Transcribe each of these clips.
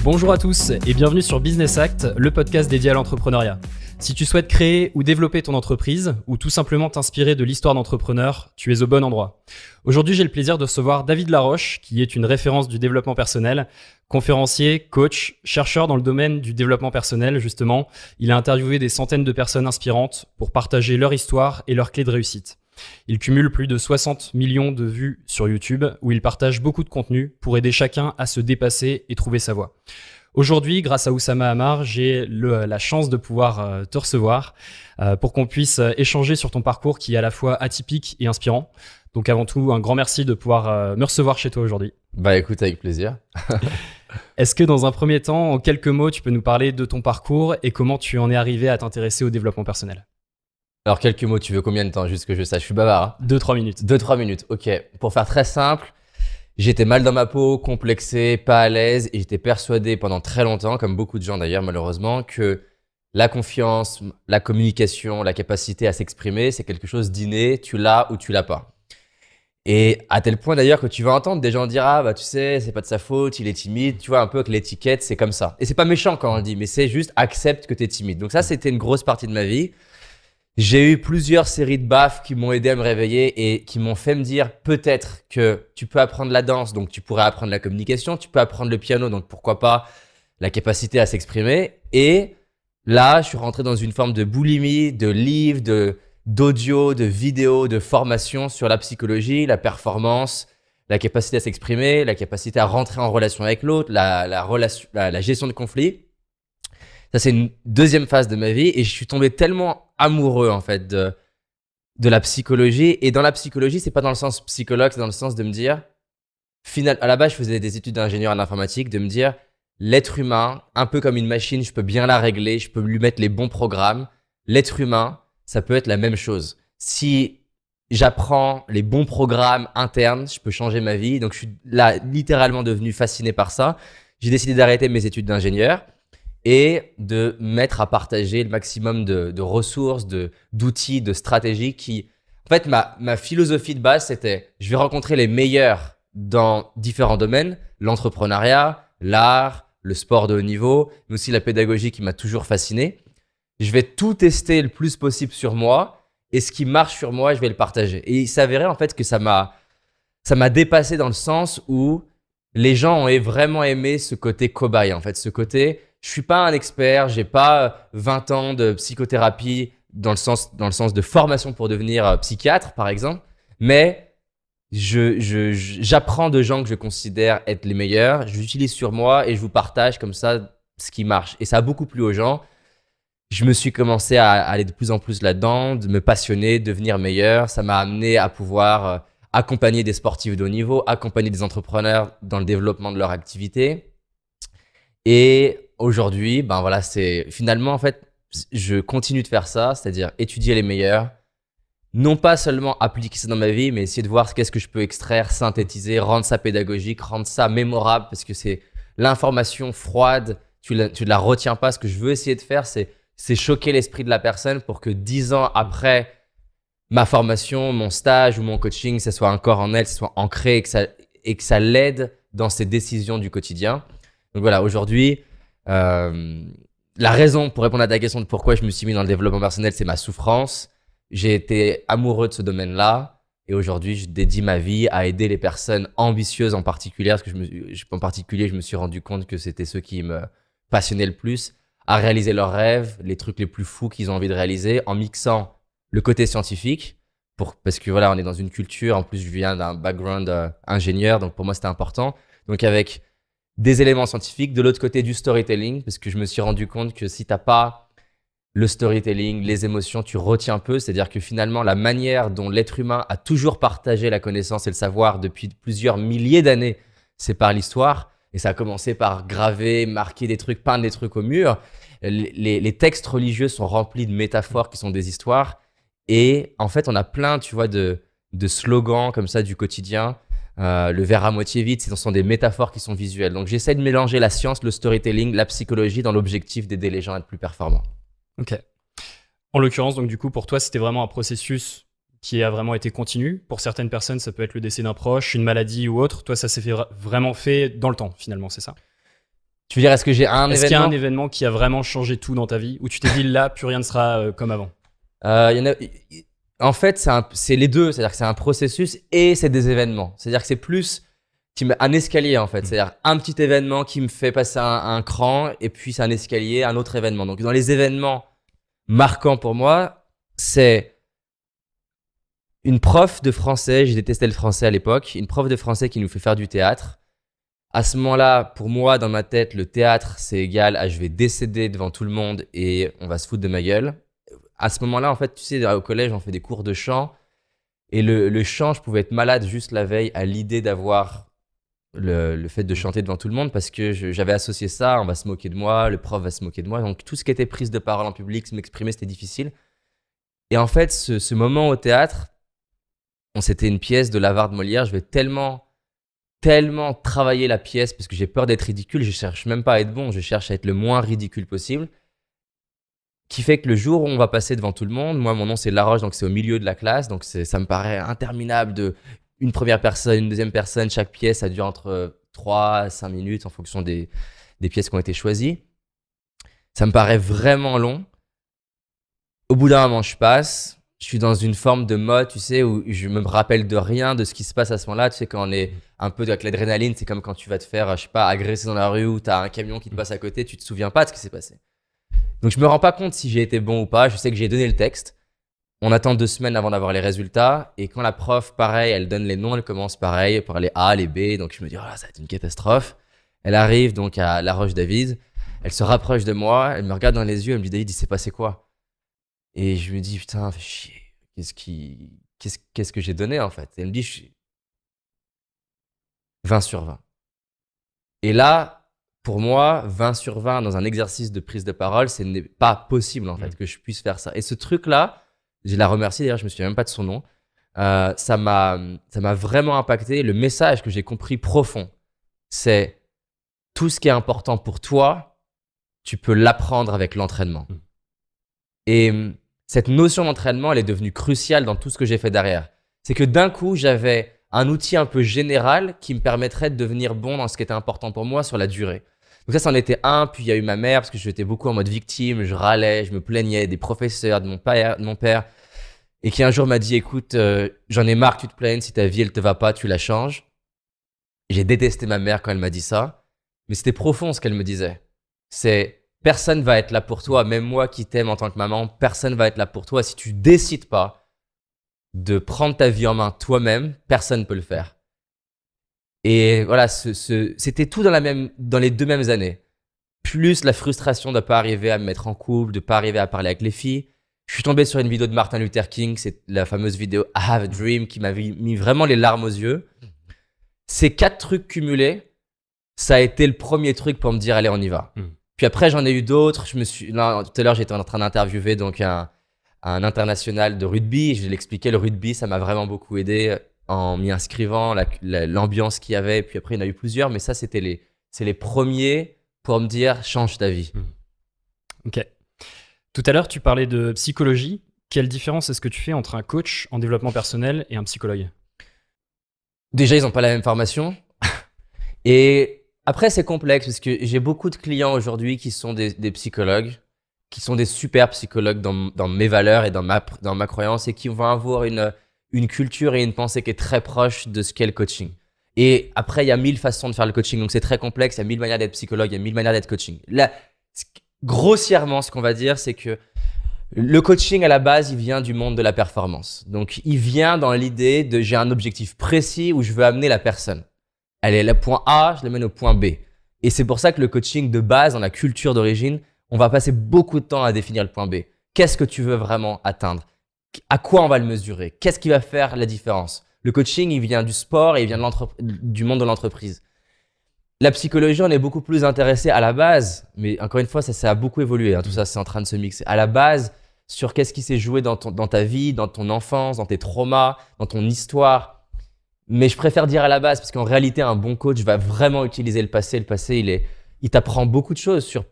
Bonjour à tous et bienvenue sur Business Act, le podcast dédié à l'entrepreneuriat. Si tu souhaites créer ou développer ton entreprise ou tout simplement t'inspirer de l'histoire d'entrepreneurs, tu es au bon endroit. Aujourd'hui, j'ai le plaisir de recevoir David Laroche, qui est une référence du développement personnel, conférencier, coach, chercheur dans le domaine du développement personnel justement. Il a interviewé des centaines de personnes inspirantes pour partager leur histoire et leurs clés de réussite. Il cumule plus de 60 millions de vues sur YouTube où il partage beaucoup de contenu pour aider chacun à se dépasser et trouver sa voie. Aujourd'hui, grâce à Oussama Hamar, j'ai la chance de pouvoir te recevoir pour qu'on puisse échanger sur ton parcours qui est à la fois atypique et inspirant. Donc avant tout, un grand merci de pouvoir me recevoir chez toi aujourd'hui. Bah écoute, avec plaisir. Est-ce que dans un premier temps, en quelques mots, tu peux nous parler de ton parcours et comment tu en es arrivé à t'intéresser au développement personnel ? Alors quelques mots, tu veux combien de temps? Juste que je sache, je suis bavard. 2-3 minutes. 2-3 minutes, ok. Pour faire très simple, j'étais mal dans ma peau, complexé, pas à l'aise et j'étais persuadé pendant très longtemps, comme beaucoup de gens d'ailleurs malheureusement, que la confiance, la communication, la capacité à s'exprimer, c'est quelque chose d'inné, tu l'as ou tu l'as pas. Et à tel point d'ailleurs que tu vas entendre des gens dire « Ah bah tu sais, c'est pas de sa faute, il est timide », tu vois un peu que l'étiquette c'est comme ça. Et c'est pas méchant quand on le dit, mais c'est juste accepte que tu es timide. Donc ça c'était une grosse partie de ma vie. J'ai eu plusieurs séries de baffes qui m'ont aidé à me réveiller et qui m'ont fait me dire peut-être que tu peux apprendre la danse, donc tu pourrais apprendre la communication, tu peux apprendre le piano, donc pourquoi pas la capacité à s'exprimer. Et là, je suis rentré dans une forme de boulimie, de livres, d'audio, de vidéos, de formation sur la psychologie, la performance, la capacité à s'exprimer, la capacité à rentrer en relation avec l'autre, la gestion de conflits. Ça, c'est une deuxième phase de ma vie et je suis tombé tellement amoureux en fait de la psychologie. Et dans la psychologie, c'est pas dans le sens psychologue, c'est dans le sens de me dire, à la base, je faisais des études d'ingénieur en informatique, de me dire, l'être humain, un peu comme une machine, je peux bien la régler, je peux lui mettre les bons programmes. L'être humain, ça peut être la même chose. Si j'apprends les bons programmes internes, je peux changer ma vie. Donc, je suis là littéralement devenu fasciné par ça. J'ai décidé d'arrêter mes études d'ingénieur et de mettre à partager le maximum de ressources, d'outils, de stratégies qui… En fait, ma philosophie de base, c'était je vais rencontrer les meilleurs dans différents domaines, l'entrepreneuriat, l'art, le sport de haut niveau, mais aussi la pédagogie qui m'a toujours fasciné. Je vais tout tester le plus possible sur moi et ce qui marche sur moi, je vais le partager. Et il s'avérait en fait que ça m'a dépassé dans le sens où les gens ont vraiment aimé ce côté cobaye, en fait, ce côté… Je suis pas un expert, j'ai pas 20 ans de psychothérapie dans le sens de formation pour devenir psychiatre, par exemple, mais j'apprends de gens que je considère être les meilleurs, j'utilise sur moi et je vous partage comme ça ce qui marche. Et ça a beaucoup plu aux gens. Je me suis commencé à aller de plus en plus là-dedans, de me passionner, devenir meilleur. Ça m'a amené à pouvoir accompagner des sportifs de haut niveau, accompagner des entrepreneurs dans le développement de leur activité. Et aujourd'hui, ben voilà, c'est finalement en fait, je continue de faire ça, c'est-à-dire étudier les meilleurs, non pas seulement appliquer ça dans ma vie, mais essayer de voir qu'est-ce que je peux extraire, synthétiser, rendre ça pédagogique, rendre ça mémorable, parce que c'est l'information froide, tu ne la retiens pas. Ce que je veux essayer de faire, c'est choquer l'esprit de la personne pour que 10 ans après ma formation, mon stage ou mon coaching, ça soit encore en elle, ça soit ancré et que ça l'aide dans ses décisions du quotidien. Donc voilà, aujourd'hui, la raison pour répondre à ta question de pourquoi je me suis mis dans le développement personnel, c'est ma souffrance. J'ai été amoureux de ce domaine-là et aujourd'hui, je dédie ma vie à aider les personnes ambitieuses en particulier, parce que je me suis rendu compte que c'était ceux qui me passionnaient le plus, à réaliser leurs rêves, les trucs les plus fous qu'ils ont envie de réaliser, en mixant le côté scientifique, parce que voilà, on est dans une culture, en plus je viens d'un background ingénieur, donc pour moi c'était important. Donc avec des éléments scientifiques, de l'autre côté du storytelling, parce que je me suis rendu compte que si tu n'as pas le storytelling, les émotions, tu retiens peu. C'est-à-dire que finalement, la manière dont l'être humain a toujours partagé la connaissance et le savoir depuis plusieurs milliers d'années, c'est par l'histoire. Et ça a commencé par graver, marquer des trucs, peindre des trucs au mur. Les textes religieux sont remplis de métaphores qui sont des histoires. Et en fait, on a plein, tu vois, de slogans comme ça du quotidien. Le verre à moitié vide, ce sont des métaphores qui sont visuelles. Donc, j'essaie de mélanger la science, le storytelling, la psychologie dans l'objectif d'aider les gens à être plus performants. Ok. En l'occurrence, donc du coup, pour toi, c'était vraiment un processus qui a vraiment été continu. Pour certaines personnes, ça peut être le décès d'un proche, une maladie ou autre. Toi, ça s'est vraiment fait dans le temps, finalement, c'est ça? Tu veux dire, est-ce que j'ai un Est-ce qu'il y a événement? un événement qui a vraiment changé tout dans ta vie, où tu t'es dit là, plus rien ne sera comme avant? Il y en a... En fait, c'est les deux. C'est-à-dire que c'est un processus et c'est des événements. C'est-à-dire que c'est plus un escalier, en fait. C'est-à-dire un petit événement qui me fait passer un cran et puis c'est un escalier, un autre événement. Donc, dans les événements marquants pour moi, c'est une prof de français. Je détestais le français à l'époque. Une prof de français qui nous fait faire du théâtre. À ce moment-là, pour moi, dans ma tête, le théâtre, c'est égal à je vais décéder devant tout le monde et on va se foutre de ma gueule. À ce moment-là, en fait, tu sais, au collège, on fait des cours de chant. Et le chant, je pouvais être malade juste la veille à l'idée d'avoir le fait de chanter devant tout le monde parce que j'avais associé ça, on va se moquer de moi, le prof va se moquer de moi. Donc, tout ce qui était prise de parole en public, m'exprimer, c'était difficile. Et en fait, ce moment au théâtre, c'était une pièce de l'Avare de Molière. Je vais tellement travailler la pièce parce que j'ai peur d'être ridicule. Je cherche même pas à être bon, je cherche à être le moins ridicule possible. Qui fait que le jour où on va passer devant tout le monde, moi, mon nom, c'est Laroche, donc c'est au milieu de la classe. Donc, ça me paraît interminable de une première personne, une deuxième personne. Chaque pièce, ça dure entre 3 à 5 minutes en fonction des pièces qui ont été choisies. Ça me paraît vraiment long. Au bout d'un moment, je passe. Je suis dans une forme de mode, tu sais, où je me rappelle de rien de ce qui se passe à ce moment-là. Tu sais, quand on est un peu avec l'adrénaline, c'est comme quand tu vas te faire, je sais pas, agresser dans la rue ou tu as un camion qui te passe à côté, tu te souviens pas de ce qui s'est passé. Donc, je me rends pas compte si j'ai été bon ou pas. Je sais que j'ai donné le texte. On attend 2 semaines avant d'avoir les résultats. Et quand la prof, pareil, elle donne les noms, elle commence pareil par les A, les B. Donc, je me dis, oh là, ça va être une catastrophe. Elle arrive donc à La Roche-David. Elle se rapproche de moi. Elle me regarde dans les yeux. Elle me dit, David, il s'est passé quoi? Et je me dis, putain, fais chier. Qu'est-ce que j'ai donné en fait? Et elle me dit, 20 sur 20. Et là, pour moi, 20 sur 20 dans un exercice de prise de parole, ce n'est pas possible en fait que je puisse faire ça. Et ce truc-là, je la remercie d'ailleurs, je me souviens même pas de son nom. Ça m'a vraiment impacté. Le message que j'ai compris profond, c'est tout ce qui est important pour toi, tu peux l'apprendre avec l'entraînement. Et cette notion d'entraînement, elle est devenue cruciale dans tout ce que j'ai fait derrière. C'est que d'un coup, j'avais un outil un peu général qui me permettrait de devenir bon dans ce qui était important pour moi sur la durée. Donc ça, c'en était un. Puis il y a eu ma mère, parce que j'étais beaucoup en mode victime, je râlais, je me plaignais des professeurs, de mon père, et qui un jour m'a dit, écoute, j'en ai marre que tu te plaignes, si ta vie, elle te va pas, tu la changes. J'ai détesté ma mère quand elle m'a dit ça, mais c'était profond ce qu'elle me disait. C'est, personne va être là pour toi, même moi qui t'aime en tant que maman, personne va être là pour toi si tu décides pas de prendre ta vie en main toi-même, personne ne peut le faire. Et voilà, c'était tout dans les 2 mêmes années. Plus la frustration de ne pas arriver à me mettre en couple, de ne pas arriver à parler avec les filles. Je suis tombé sur une vidéo de Martin Luther King, c'est la fameuse vidéo I Have a Dream qui m'avait mis vraiment les larmes aux yeux. Ces 4 trucs cumulés, ça a été le premier truc pour me dire allez, on y va. Puis après, j'en ai eu d'autres. Là, tout à l'heure, j'étais en train d'interviewer donc un international de rugby. Je l'expliquais, le rugby, ça m'a vraiment beaucoup aidé en m'y inscrivant, l'ambiance qu'il y avait. Puis après, il y en a eu plusieurs, mais ça, c'est les premiers pour me dire change ta vie. Ok. Tout à l'heure, tu parlais de psychologie. Quelle différence est-ce que tu fais entre un coach en développement personnel et un psychologue? Déjà, ils n'ont pas la même formation. Et après, c'est complexe parce que j'ai beaucoup de clients aujourd'hui qui sont des psychologues, qui sont des super psychologues dans mes valeurs et dans ma croyance et qui vont avoir une culture et une pensée qui est très proche de ce qu'est le coaching. Et après, il y a 1000 façons de faire le coaching, donc c'est très complexe. Il y a 1000 manières d'être psychologue, il y a 1000 manières d'être coaching. Là, grossièrement, ce qu'on va dire, c'est que le coaching, à la base, il vient du monde de la performance. Donc, il vient dans l'idée de j'ai un objectif précis où je veux amener la personne. Elle est au point A, je l'amène au point B. Et c'est pour ça que le coaching de base, dans la culture d'origine, on va passer beaucoup de temps à définir le point B. Qu'est-ce que tu veux vraiment atteindre? À quoi on va le mesurer? Qu'est-ce qui va faire la différence? Le coaching, il vient du sport et il vient du monde de l'entreprise. La psychologie, on est beaucoup plus intéressé à la base, mais encore une fois, ça a beaucoup évolué. Tout ça, c'est en train de se mixer. À la base, sur qu'est-ce qui s'est joué dans ta vie, dans ton enfance, dans tes traumas, dans ton histoire. Mais je préfère dire à la base, parce qu'en réalité, un bon coach va vraiment utiliser le passé. Le passé, il t'apprend beaucoup de choses sur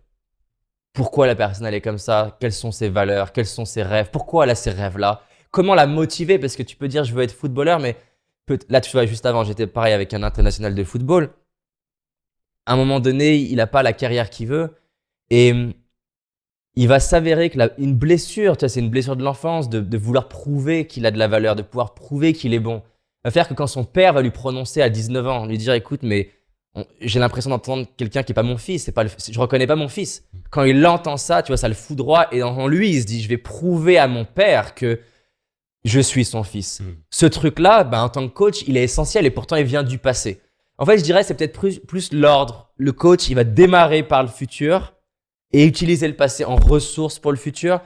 pourquoi la personne elle est comme ça, quelles sont ses valeurs, quels sont ses rêves, pourquoi elle a ces rêves-là, comment la motiver, parce que tu peux dire je veux être footballeur, mais là tu vois, juste avant, j'étais pareil avec un international de football. À un moment donné, il n'a pas la carrière qu'il veut et il va s'avérer que une blessure, tu vois, c'est une blessure de l'enfance, de vouloir prouver qu'il a de la valeur, de pouvoir prouver qu'il est bon, va faire que quand son père va lui prononcer à 19 ans, lui dire écoute, mais j'ai l'impression d'entendre quelqu'un qui n'est pas mon fils, je reconnais pas mon fils. Quand il entend ça, tu vois, ça le foudroie et en lui, il se dit je vais prouver à mon père que je suis son fils. Ce truc-là, ben, en tant que coach, il est essentiel et pourtant il vient du passé. En fait, je dirais c'est peut-être plus l'ordre. Le coach, il va démarrer par le futur et utiliser le passé en ressource pour le futur.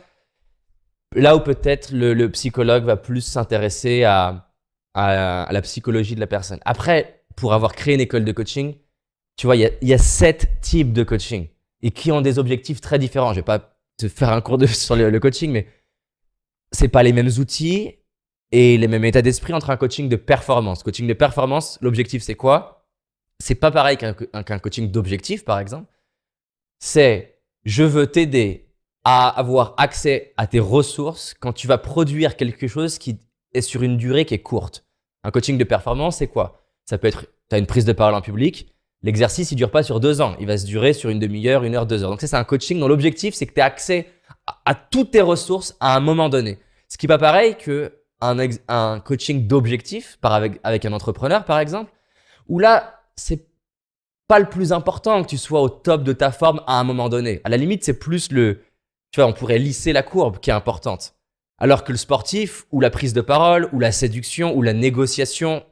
Là où peut-être le psychologue va plus s'intéresser à la psychologie de la personne. Après, pour avoir créé une école de coaching, tu vois, il y a 7 types de coaching et qui ont des objectifs très différents. Je vais pas te faire un cours sur le coaching, mais c'est pas les mêmes outils et les mêmes états d'esprit entre un coaching de performance. Coaching de performance, l'objectif c'est quoi? C'est pas pareil qu'un coaching d'objectif, par exemple. C'est je veux t'aider à avoir accès à tes ressources quand tu vas produire quelque chose qui est sur une durée qui est courte. Un coaching de performance, c'est quoi? Ça peut être, tu as une prise de parole en public. L'exercice, il dure pas sur 2 ans. Il va se durer sur une demi-heure, 1 heure, 2 heures. Donc ça, c'est un coaching dont l'objectif, c'est que tu aies accès à toutes tes ressources à un moment donné. Ce qui n'est pas pareil qu'un coaching d'objectif avec un entrepreneur, par exemple, où là, c'est pas le plus important que tu sois au top de ta forme à un moment donné. À la limite, c'est plus tu vois, on pourrait lisser la courbe qui est importante. Alors que le sportif, ou la prise de parole, ou la séduction, ou la négociation,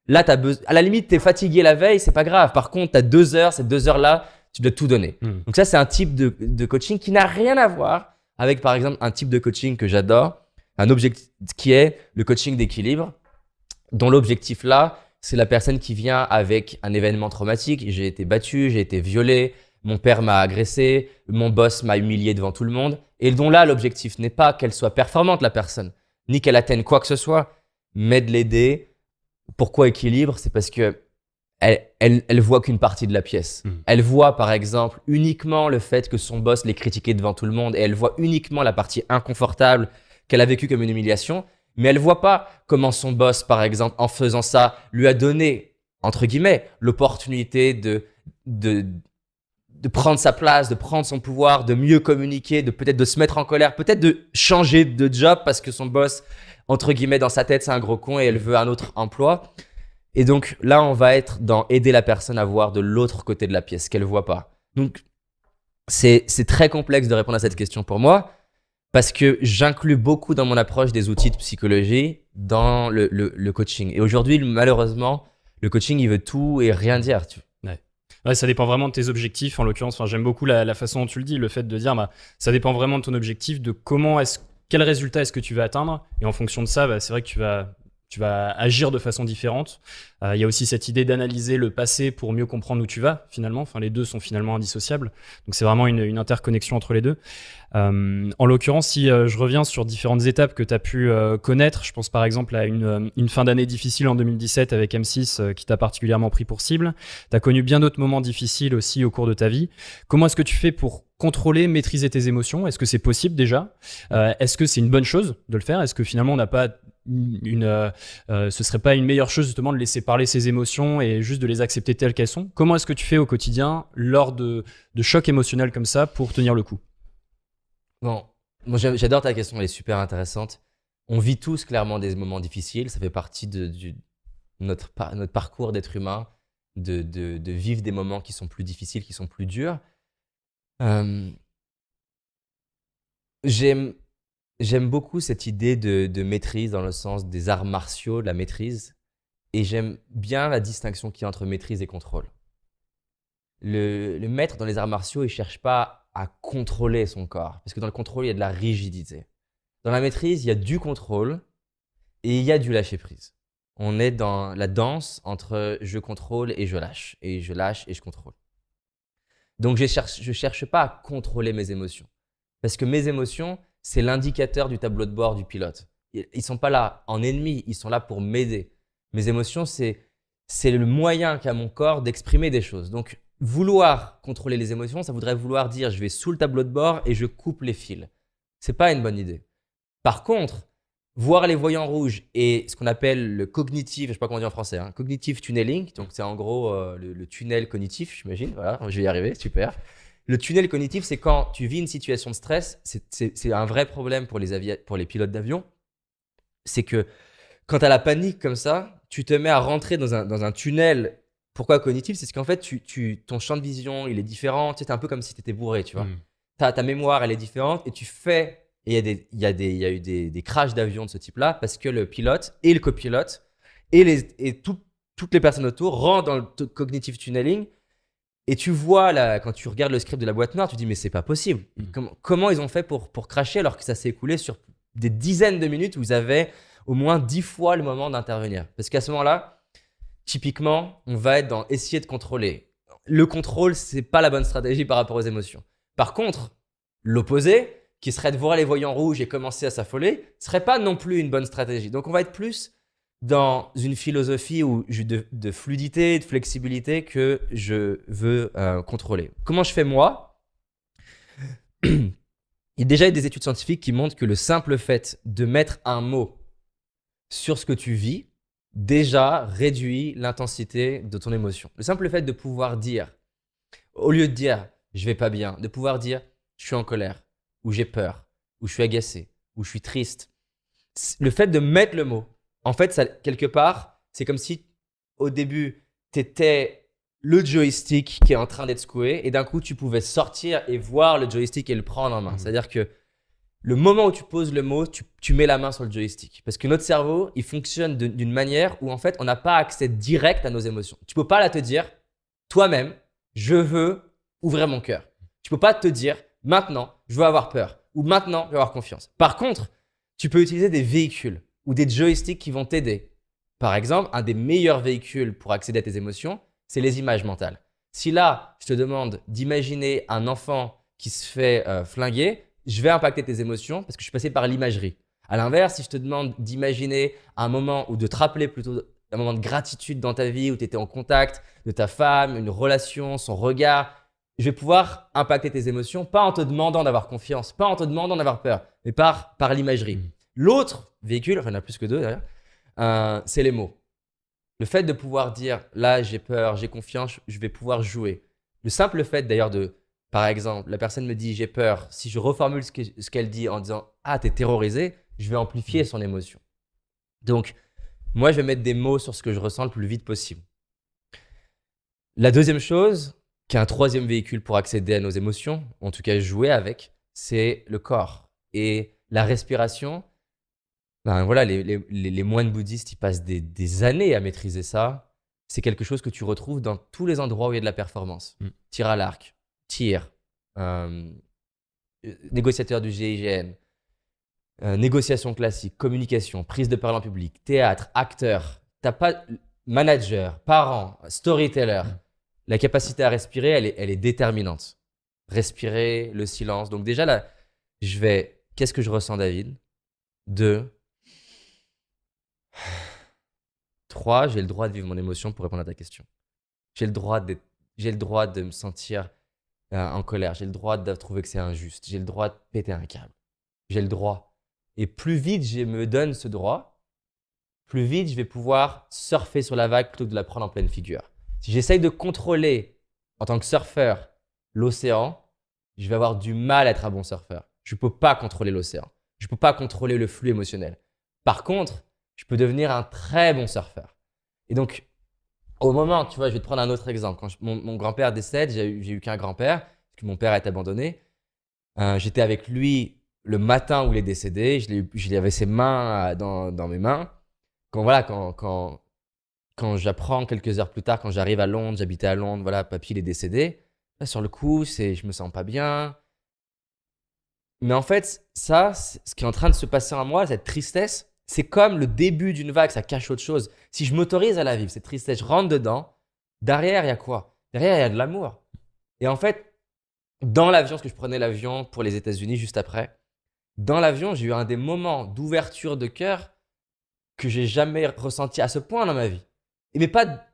là, à la limite, tu es fatigué la veille, c'est pas grave. Par contre, tu as 2 heures, ces 2 heures-là, tu dois tout donner. Donc ça, c'est un type de coaching qui n'a rien à voir avec, par exemple, un type de coaching que j'adore, un objectif qui est le coaching d'équilibre, dont l'objectif là, c'est la personne qui vient avec un événement traumatique. J'ai été battu, j'ai été violé, mon père m'a agressé, mon boss m'a humilié devant tout le monde. Et dont là, l'objectif n'est pas qu'elle soit performante, la personne, ni qu'elle atteigne quoi que ce soit, mais de l'aider. Pourquoi équilibre? C'est parce que elle voit qu'une partie de la pièce. Elle voit, par exemple, uniquement le fait que son boss l'ait critiqué devant tout le monde et elle voit uniquement la partie inconfortable qu'elle a vécue comme une humiliation. Mais elle voit pas comment son boss, par exemple, en faisant ça, lui a donné, entre guillemets, l'opportunité de prendre sa place, de prendre son pouvoir, de mieux communiquer, peut-être de se mettre en colère, peut-être de changer de job parce que son boss, entre guillemets, dans sa tête, c'est un gros con et elle veut un autre emploi. Et donc là, on va être dans aider la personne à voir de l'autre côté de la pièce, qu'elle voit pas. Donc, c'est très complexe de répondre à cette question pour moi. Parce que j'inclus beaucoup dans mon approche des outils de psychologie dans le coaching. Et aujourd'hui, malheureusement, le coaching, il veut tout et rien dire. Ouais, ça dépend vraiment de tes objectifs. En l'occurrence, j'aime beaucoup la façon dont tu le dis, le fait de dire ça dépend vraiment de ton objectif, de quel résultat est-ce que tu vas atteindre. Et en fonction de ça, c'est vrai que tu vas agir de façon différente. Il y a aussi cette idée d'analyser le passé pour mieux comprendre où tu vas, finalement. Enfin, les deux sont finalement indissociables. Donc, c'est vraiment une interconnexion entre les deux. En l'occurrence, si je reviens sur différentes étapes que tu as pu connaître, je pense par exemple à une fin d'année difficile en 2017 avec M6 qui t'a particulièrement pris pour cible. Tu as connu bien d'autres moments difficiles aussi au cours de ta vie. Comment est-ce que tu fais pour contrôler, maîtriser tes émotions? Est-ce que c'est possible déjà? Est-ce que c'est une bonne chose de le faire? Est-ce que finalement on n'a pas ce serait pas une meilleure chose justement de laisser parler ses émotions et juste de les accepter telles qu'elles sont? Comment est-ce que tu fais au quotidien lors de chocs émotionnels comme ça pour tenir le coup? Bon, moi j'adore ta question, elle est super intéressante. On vit tous clairement des moments difficiles, ça fait partie de notre parcours d'être humain, de vivre des moments qui sont plus difficiles, qui sont plus durs. J'aime beaucoup cette idée de maîtrise dans le sens des arts martiaux, de la maîtrise, et j'aime bien la distinction qu'il y a entre maîtrise et contrôle. Le maître dans les arts martiaux, il ne cherche pas à contrôler son corps, parce que dans le contrôle, il y a de la rigidité. Dans la maîtrise, il y a du contrôle et il y a du lâcher-prise. On est dans la danse entre je contrôle et je lâche et je contrôle. Donc, je cherche pas à contrôler mes émotions, parce que mes émotions, c'est l'indicateur du tableau de bord du pilote. Ils sont pas là en ennemi, ils sont là pour m'aider. Mes émotions, c'est le moyen qu'a mon corps d'exprimer des choses. Donc, vouloir contrôler les émotions, ça voudrait vouloir dire je vais sous le tableau de bord et je coupe les fils. C'est pas une bonne idée. Par contre, voir les voyants rouges et ce qu'on appelle le cognitif, je sais pas comment on dit en français, hein, cognitive tunneling, donc c'est en gros le tunnel cognitif, j'imagine, voilà, je vais y arriver, super. Le tunnel cognitif, c'est quand tu vis une situation de stress, c'est un vrai problème pour les pilotes d'avion, c'est que quand tu as la panique comme ça, tu te mets à rentrer dans un tunnel. Pourquoi cognitif? C'est qu'en fait, ton champ de vision, il est différent. Tu sais, c'est un peu comme si tu étais bourré, tu vois. Ta mémoire, elle est différente et tu fais. Et il y a eu des crashs d'avions de ce type-là parce que le pilote et le copilote et toutes les personnes autour rentrent dans le cognitive tunneling. Et tu vois, là, quand tu regardes le script de la boîte noire, tu te dis, mais c'est pas possible. Comment ils ont fait pour crasher alors que ça s'est écoulé sur des dizaines de minutes où ils avaient au moins 10 fois le moment d'intervenir? Parce qu'à ce moment-là, typiquement, on va être dans essayer de contrôler. Le contrôle, c'est pas la bonne stratégie par rapport aux émotions. Par contre, l'opposé, qui serait de voir les voyants rouges et commencer à s'affoler, serait pas non plus une bonne stratégie. Donc, on va être plus dans une philosophie de fluidité, de flexibilité que je veux contrôler. Comment je fais moi? Il y a déjà eu des études scientifiques qui montrent que le simple fait de mettre un mot sur ce que tu vis, déjà réduit l'intensité de ton émotion. Le simple fait de pouvoir dire, au lieu de dire « je vais pas bien », de pouvoir dire « je suis en colère » ou « j'ai peur » ou « je suis agacé » ou « je suis triste ». Le fait de mettre le mot, en fait, ça, quelque part, c'est comme si au début, tu étais le joystick qui est en train d'être secoué et d'un coup, tu pouvais sortir et voir le joystick et le prendre en main. C'est-à-dire que le moment où tu poses le mot, tu mets la main sur le joystick. Parce que notre cerveau, il fonctionne d'une manière où en fait, on n'a pas accès direct à nos émotions. Tu peux pas là te dire, toi-même, je veux ouvrir mon cœur. Tu peux pas te dire, maintenant, je veux avoir peur ou maintenant, je veux avoir confiance. Par contre, tu peux utiliser des véhicules ou des joysticks qui vont t'aider. Par exemple, un des meilleurs véhicules pour accéder à tes émotions, c'est les images mentales. Si là, je te demande d'imaginer un enfant qui se fait flinguer, je vais impacter tes émotions parce que je suis passé par l'imagerie. À l'inverse, si je te demande d'imaginer un moment ou de te rappeler plutôt un moment de gratitude dans ta vie où tu étais en contact de ta femme, une relation, son regard, je vais pouvoir impacter tes émotions, pas en te demandant d'avoir confiance, pas en te demandant d'avoir peur, mais par l'imagerie. L'autre véhicule, enfin il y en a plus que deux d'ailleurs, c'est les mots. Le fait de pouvoir dire là j'ai peur, j'ai confiance, je vais pouvoir jouer. Le simple fait d'ailleurs de, par exemple, la personne me dit j'ai peur, si je reformule ce qu'elle dit en disant ah t'es terrorisé, je vais amplifier son émotion. Donc moi je vais mettre des mots sur ce que je ressens le plus vite possible. La deuxième chose, qui est un troisième véhicule pour accéder à nos émotions, en tout cas jouer avec, c'est le corps et la respiration. Ben voilà, les moines bouddhistes, ils passent des années à maîtriser ça. C'est quelque chose que tu retrouves dans tous les endroits où il y a de la performance. Tir à l'arc, tir, négociateur du GIGN, négociation classique, communication, prise de parole en public, théâtre, acteur, manager, parent, storyteller. La capacité à respirer, elle est déterminante. Respirer, le silence. Donc déjà là, qu'est-ce que je ressens, David? 2, 3, j'ai le droit de vivre mon émotion pour répondre à ta question. J'ai le droit de me sentir en colère. J'ai le droit de trouver que c'est injuste. J'ai le droit de péter un câble. J'ai le droit. Et plus vite je me donne ce droit, plus vite je vais pouvoir surfer sur la vague plutôt que de la prendre en pleine figure. Si j'essaye de contrôler en tant que surfeur l'océan, je vais avoir du mal à être un bon surfeur. Je ne peux pas contrôler l'océan. Je ne peux pas contrôler le flux émotionnel. Par contre, je peux devenir un très bon surfeur. Et donc, au moment, tu vois, je vais te prendre un autre exemple. Quand mon grand-père décède, j'ai eu qu'un grand-père, parce que mon père a été abandonné. J'étais avec lui le matin où il est décédé. Je avais ses mains dans mes mains. Quand j'apprends quelques heures plus tard, quand j'arrive à Londres, j'habitais à Londres, voilà, papy il est décédé. Là, sur le coup, je me sens pas bien. Mais en fait, ça, ce qui est en train de se passer en moi, cette tristesse, c'est comme le début d'une vague, ça cache autre chose. Si je m'autorise à la vivre, cette tristesse, je rentre dedans, derrière, il y a quoi? Derrière, il y a de l'amour. Et en fait, dans l'avion, parce que je prenais l'avion pour les États-Unis juste après, dans l'avion, j'ai eu un des moments d'ouverture de cœur que j'ai jamais ressenti à ce point dans ma vie. Mais pas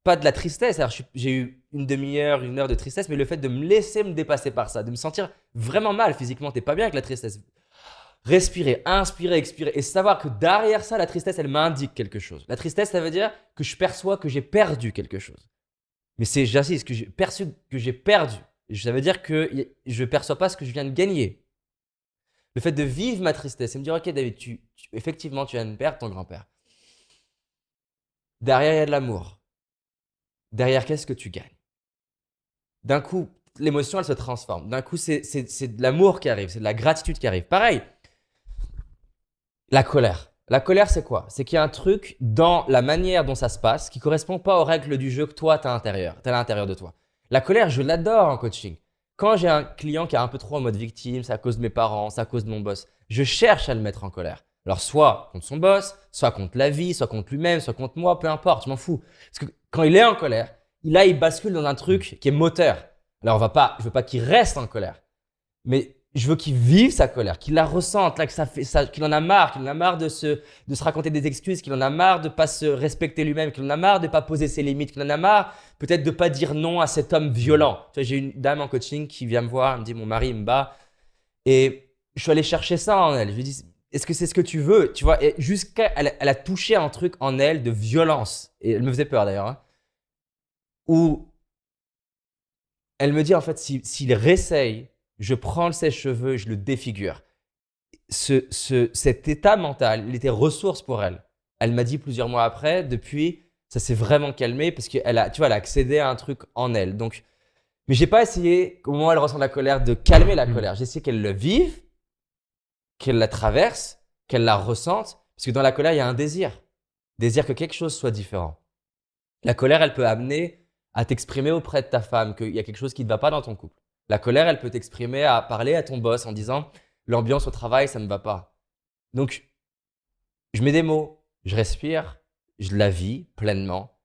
pas de la tristesse. Alors, j'ai eu une demi-heure, une heure de tristesse, mais le fait de me laisser me dépasser par ça, de me sentir vraiment mal physiquement, t'es pas bien avec la tristesse. Respirer, inspirer, expirer et savoir que derrière ça, la tristesse, elle m'indique quelque chose. La tristesse, ça veut dire que je perçois que j'ai perdu quelque chose. Mais j'insiste, que j'ai perçu que j'ai perdu. Ça veut dire que je ne perçois pas ce que je viens de gagner. Le fait de vivre ma tristesse et me dire, ok David, effectivement, tu viens de perdre ton grand-père. Derrière, il y a de l'amour. Derrière, qu'est-ce que tu gagnes? D'un coup, l'émotion, elle se transforme. D'un coup, c'est de l'amour qui arrive, c'est de la gratitude qui arrive. Pareil, la colère. La colère, c'est quoi? C'est qu'il y a un truc dans la manière dont ça se passe qui ne correspond pas aux règles du jeu que toi, tu as à l'intérieur de toi. La colère, je l'adore en coaching. Quand j'ai un client qui est un peu trop en mode victime, c'est à cause de mes parents, c'est à cause de mon boss, je cherche à le mettre en colère. Alors, soit contre son boss, soit contre la vie, soit contre lui-même, soit contre moi, peu importe, je m'en fous. Parce que quand il est en colère, il bascule dans un truc qui est moteur. Alors, je veux pas qu'il reste en colère, mais je veux qu'il vive sa colère, qu'il la ressente, là, qu'il en a marre de se raconter des excuses, qu'il en a marre de pas se respecter lui-même, qu'il en a marre de pas poser ses limites, qu'il en a marre peut-être de pas dire non à cet homme violent. Tu vois, j'ai une dame en coaching qui vient me voir, elle me dit mon mari me bat et je suis allé chercher ça en elle. Je lui dis est-ce que c'est ce que tu veux, tu vois, et elle a touché un truc en elle de violence et elle me faisait peur d'ailleurs, hein, où elle me dit en fait s'il réessaye, je prends le sèche-cheveux, je le défigure. Cet état mental, il était ressource pour elle. Elle m'a dit plusieurs mois après, depuis, ça s'est vraiment calmé parce qu'elle a, tu vois, elle a accédé à un truc en elle. Donc, mais j'ai pas essayé, au moment où elle ressent la colère, de calmer la colère. J'ai essayé qu'elle le vive, qu'elle la traverse, qu'elle la ressente. Parce que dans la colère, il y a un désir. Désir que quelque chose soit différent. La colère, elle peut amener à t'exprimer auprès de ta femme qu'il y a quelque chose qui ne va pas dans ton couple. La colère, elle peut t'exprimer à parler à ton boss en disant « l'ambiance au travail, ça ne me va pas ». Donc, je mets des mots, je respire, je la vis pleinement.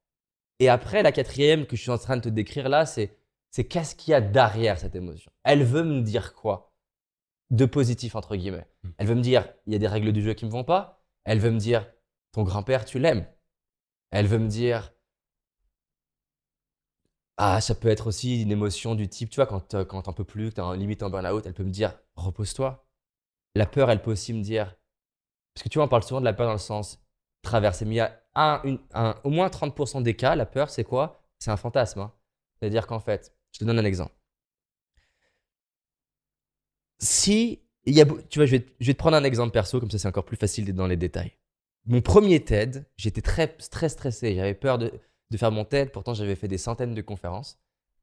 Et après, la quatrième que je suis en train de te décrire là, c'est qu'est-ce qu'il y a derrière cette émotion? Elle veut me dire quoi de positif, entre guillemets? Elle veut me dire « il y a des règles du jeu qui ne me vont pas ». Elle veut me dire « ton grand-père, tu l'aimes ». Elle veut me dire ah, ça peut être aussi une émotion du type, tu vois, quand t'en peux plus, que t'es limite en burn-out, elle peut me dire « repose-toi ». La peur, elle peut aussi me dire, parce que tu vois, on parle souvent de la peur dans le sens traversé, mais il y a au moins 30% des cas, la peur, c'est quoi? C'est un fantasme, hein. C'est-à-dire qu'en fait, je te donne un exemple. Tu vois, je vais te prendre un exemple perso, comme ça c'est encore plus facile d'être dans les détails. Mon premier TED, j'étais très stressé, j'avais peur de faire mon TED, pourtant j'avais fait des centaines de conférences.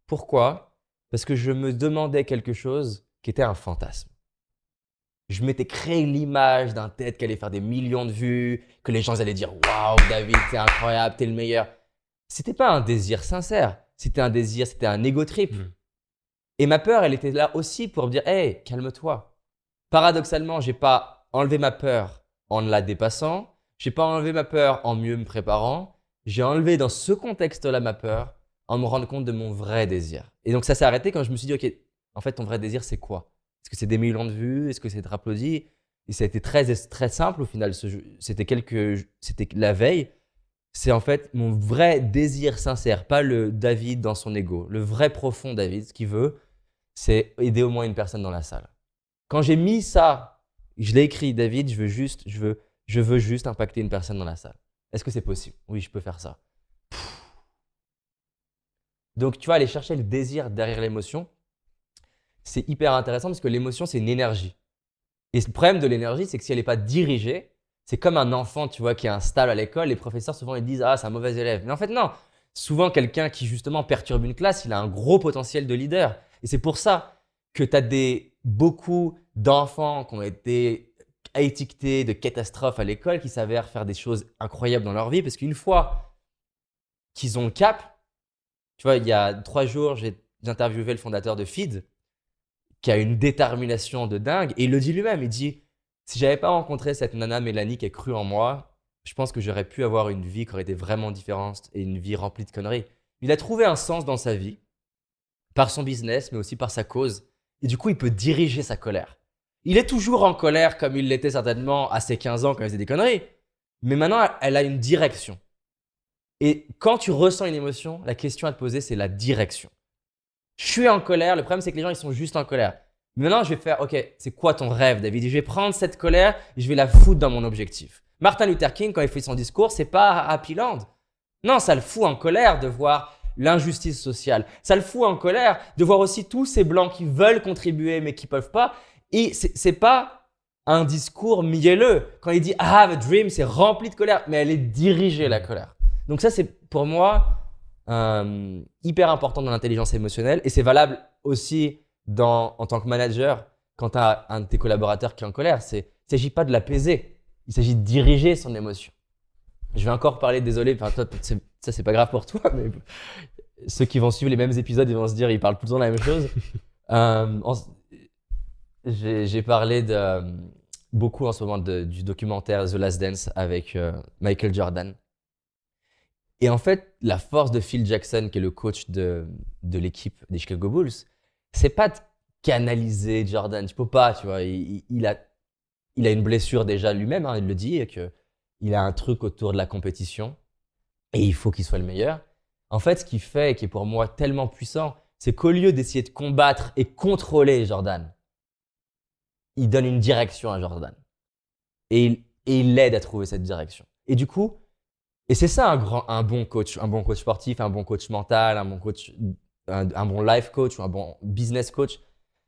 Pourquoi? Parce que je me demandais quelque chose qui était un fantasme. Je m'étais créé l'image d'un TED qui allait faire des millions de vues, que les gens allaient dire « Waouh, David, t'es incroyable, t'es le meilleur ». C'était pas un désir sincère, c'était un ego trip. Et ma peur, elle était là aussi pour me dire « Hey, calme-toi ». Paradoxalement, j'ai pas enlevé ma peur en la dépassant, j'ai pas enlevé ma peur en mieux me préparant. J'ai enlevé dans ce contexte-là ma peur en me rendant compte de mon vrai désir. Et donc, ça s'est arrêté quand je me suis dit, OK, en fait, ton vrai désir, c'est quoi? Est-ce que c'est des millions de vues? Est-ce que c'est d'être applaudi? Et ça a été très simple au final. C'était la veille. C'est en fait mon vrai désir sincère, pas le David dans son ego. Le vrai profond David, ce qu'il veut, c'est aider au moins une personne dans la salle. Quand j'ai mis ça, je l'ai écrit, David, je veux juste impacter une personne dans la salle. Est-ce que c'est possible? Oui, je peux faire ça. Donc, tu vois, aller chercher le désir derrière l'émotion, c'est hyper intéressant parce que l'émotion, c'est une énergie. Et le problème de l'énergie, c'est que si elle n'est pas dirigée, c'est comme un enfant, tu vois, qui est instable à l'école. Les professeurs, souvent, ils disent « Ah, c'est un mauvais élève ». Mais en fait, non. Souvent, quelqu'un qui, justement, perturbe une classe, il a un gros potentiel de leader. Et c'est pour ça que tu as beaucoup d'enfants qui ont été étiquetés de catastrophes à l'école, qui s'avèrent faire des choses incroyables dans leur vie, parce qu'une fois qu'ils ont le cap, tu vois, il y a 3 jours, j'ai interviewé le fondateur de Feed, qui a une détermination de dingue, et il le dit lui-même, il dit « Si j'avais pas rencontré cette nana Mélanie qui a cru en moi, je pense que j'aurais pu avoir une vie qui aurait été vraiment différente et une vie remplie de conneries. » Il a trouvé un sens dans sa vie, par son business, mais aussi par sa cause, et du coup, il peut diriger sa colère. Il est toujours en colère comme il l'était certainement à ses 15 ans quand il faisait des conneries. Mais maintenant, elle a une direction. Et quand tu ressens une émotion, la question à te poser, c'est la direction. Je suis en colère. Le problème, c'est que les gens, ils sont juste en colère. Maintenant, je vais faire, OK, c'est quoi ton rêve, David? Et je vais prendre cette colère et je vais la foutre dans mon objectif. Martin Luther King, quand il fait son discours, c'est pas Happy Land. Non, ça le fout en colère de voir l'injustice sociale. Ça le fout en colère de voir aussi tous ces blancs qui veulent contribuer mais qui peuvent pas. Et c'est pas un discours mielleux. Quand il dit I have a dream, c'est rempli de colère, mais elle est dirigée, la colère. Donc ça, c'est pour moi hyper important dans l'intelligence émotionnelle et c'est valable aussi en tant que manager quand tu as un de tes collaborateurs qui est en colère. Il ne s'agit pas de l'apaiser, il s'agit de diriger son émotion. Je vais encore parler, désolé, toi, ça c'est pas grave pour toi, mais ceux qui vont suivre les mêmes épisodes, ils vont se dire ils parlent tout le temps de la même chose. J'ai parlé beaucoup en ce moment du documentaire The Last Dance avec Michael Jordan. Et en fait, la force de Phil Jackson, qui est le coach de l'équipe des Chicago Bulls, c'est pas de canaliser Jordan. Tu peux pas, tu vois. Il a une blessure déjà lui-même, hein, il le dit, et qu'il a un truc autour de la compétition et il faut qu'il soit le meilleur. En fait, ce qu'il fait et qui est pour moi tellement puissant, c'est qu'au lieu d'essayer de combattre et contrôler Jordan, il donne une direction à Jordan et il l'aide à trouver cette direction. Et du coup, et c'est ça un bon coach sportif, un bon coach mental, un bon life coach ou un bon business coach.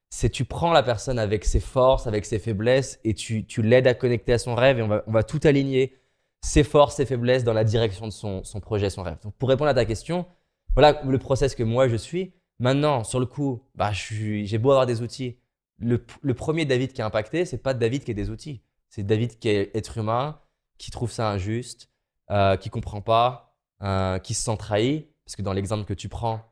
C'est tu prends la personne avec ses forces, avec ses faiblesses et tu l'aides à connecter à son rêve et on va tout aligner, ses forces, ses faiblesses dans la direction de son projet, son rêve. Donc pour répondre à ta question, voilà le process que moi je suis. Maintenant, sur le coup, j'ai beau avoir des outils. Le premier David qui est impacté, c'est pas David qui a des outils. C'est David qui est être humain, qui trouve ça injuste, qui comprend pas, qui se sent trahi. Parce que dans l'exemple que tu prends,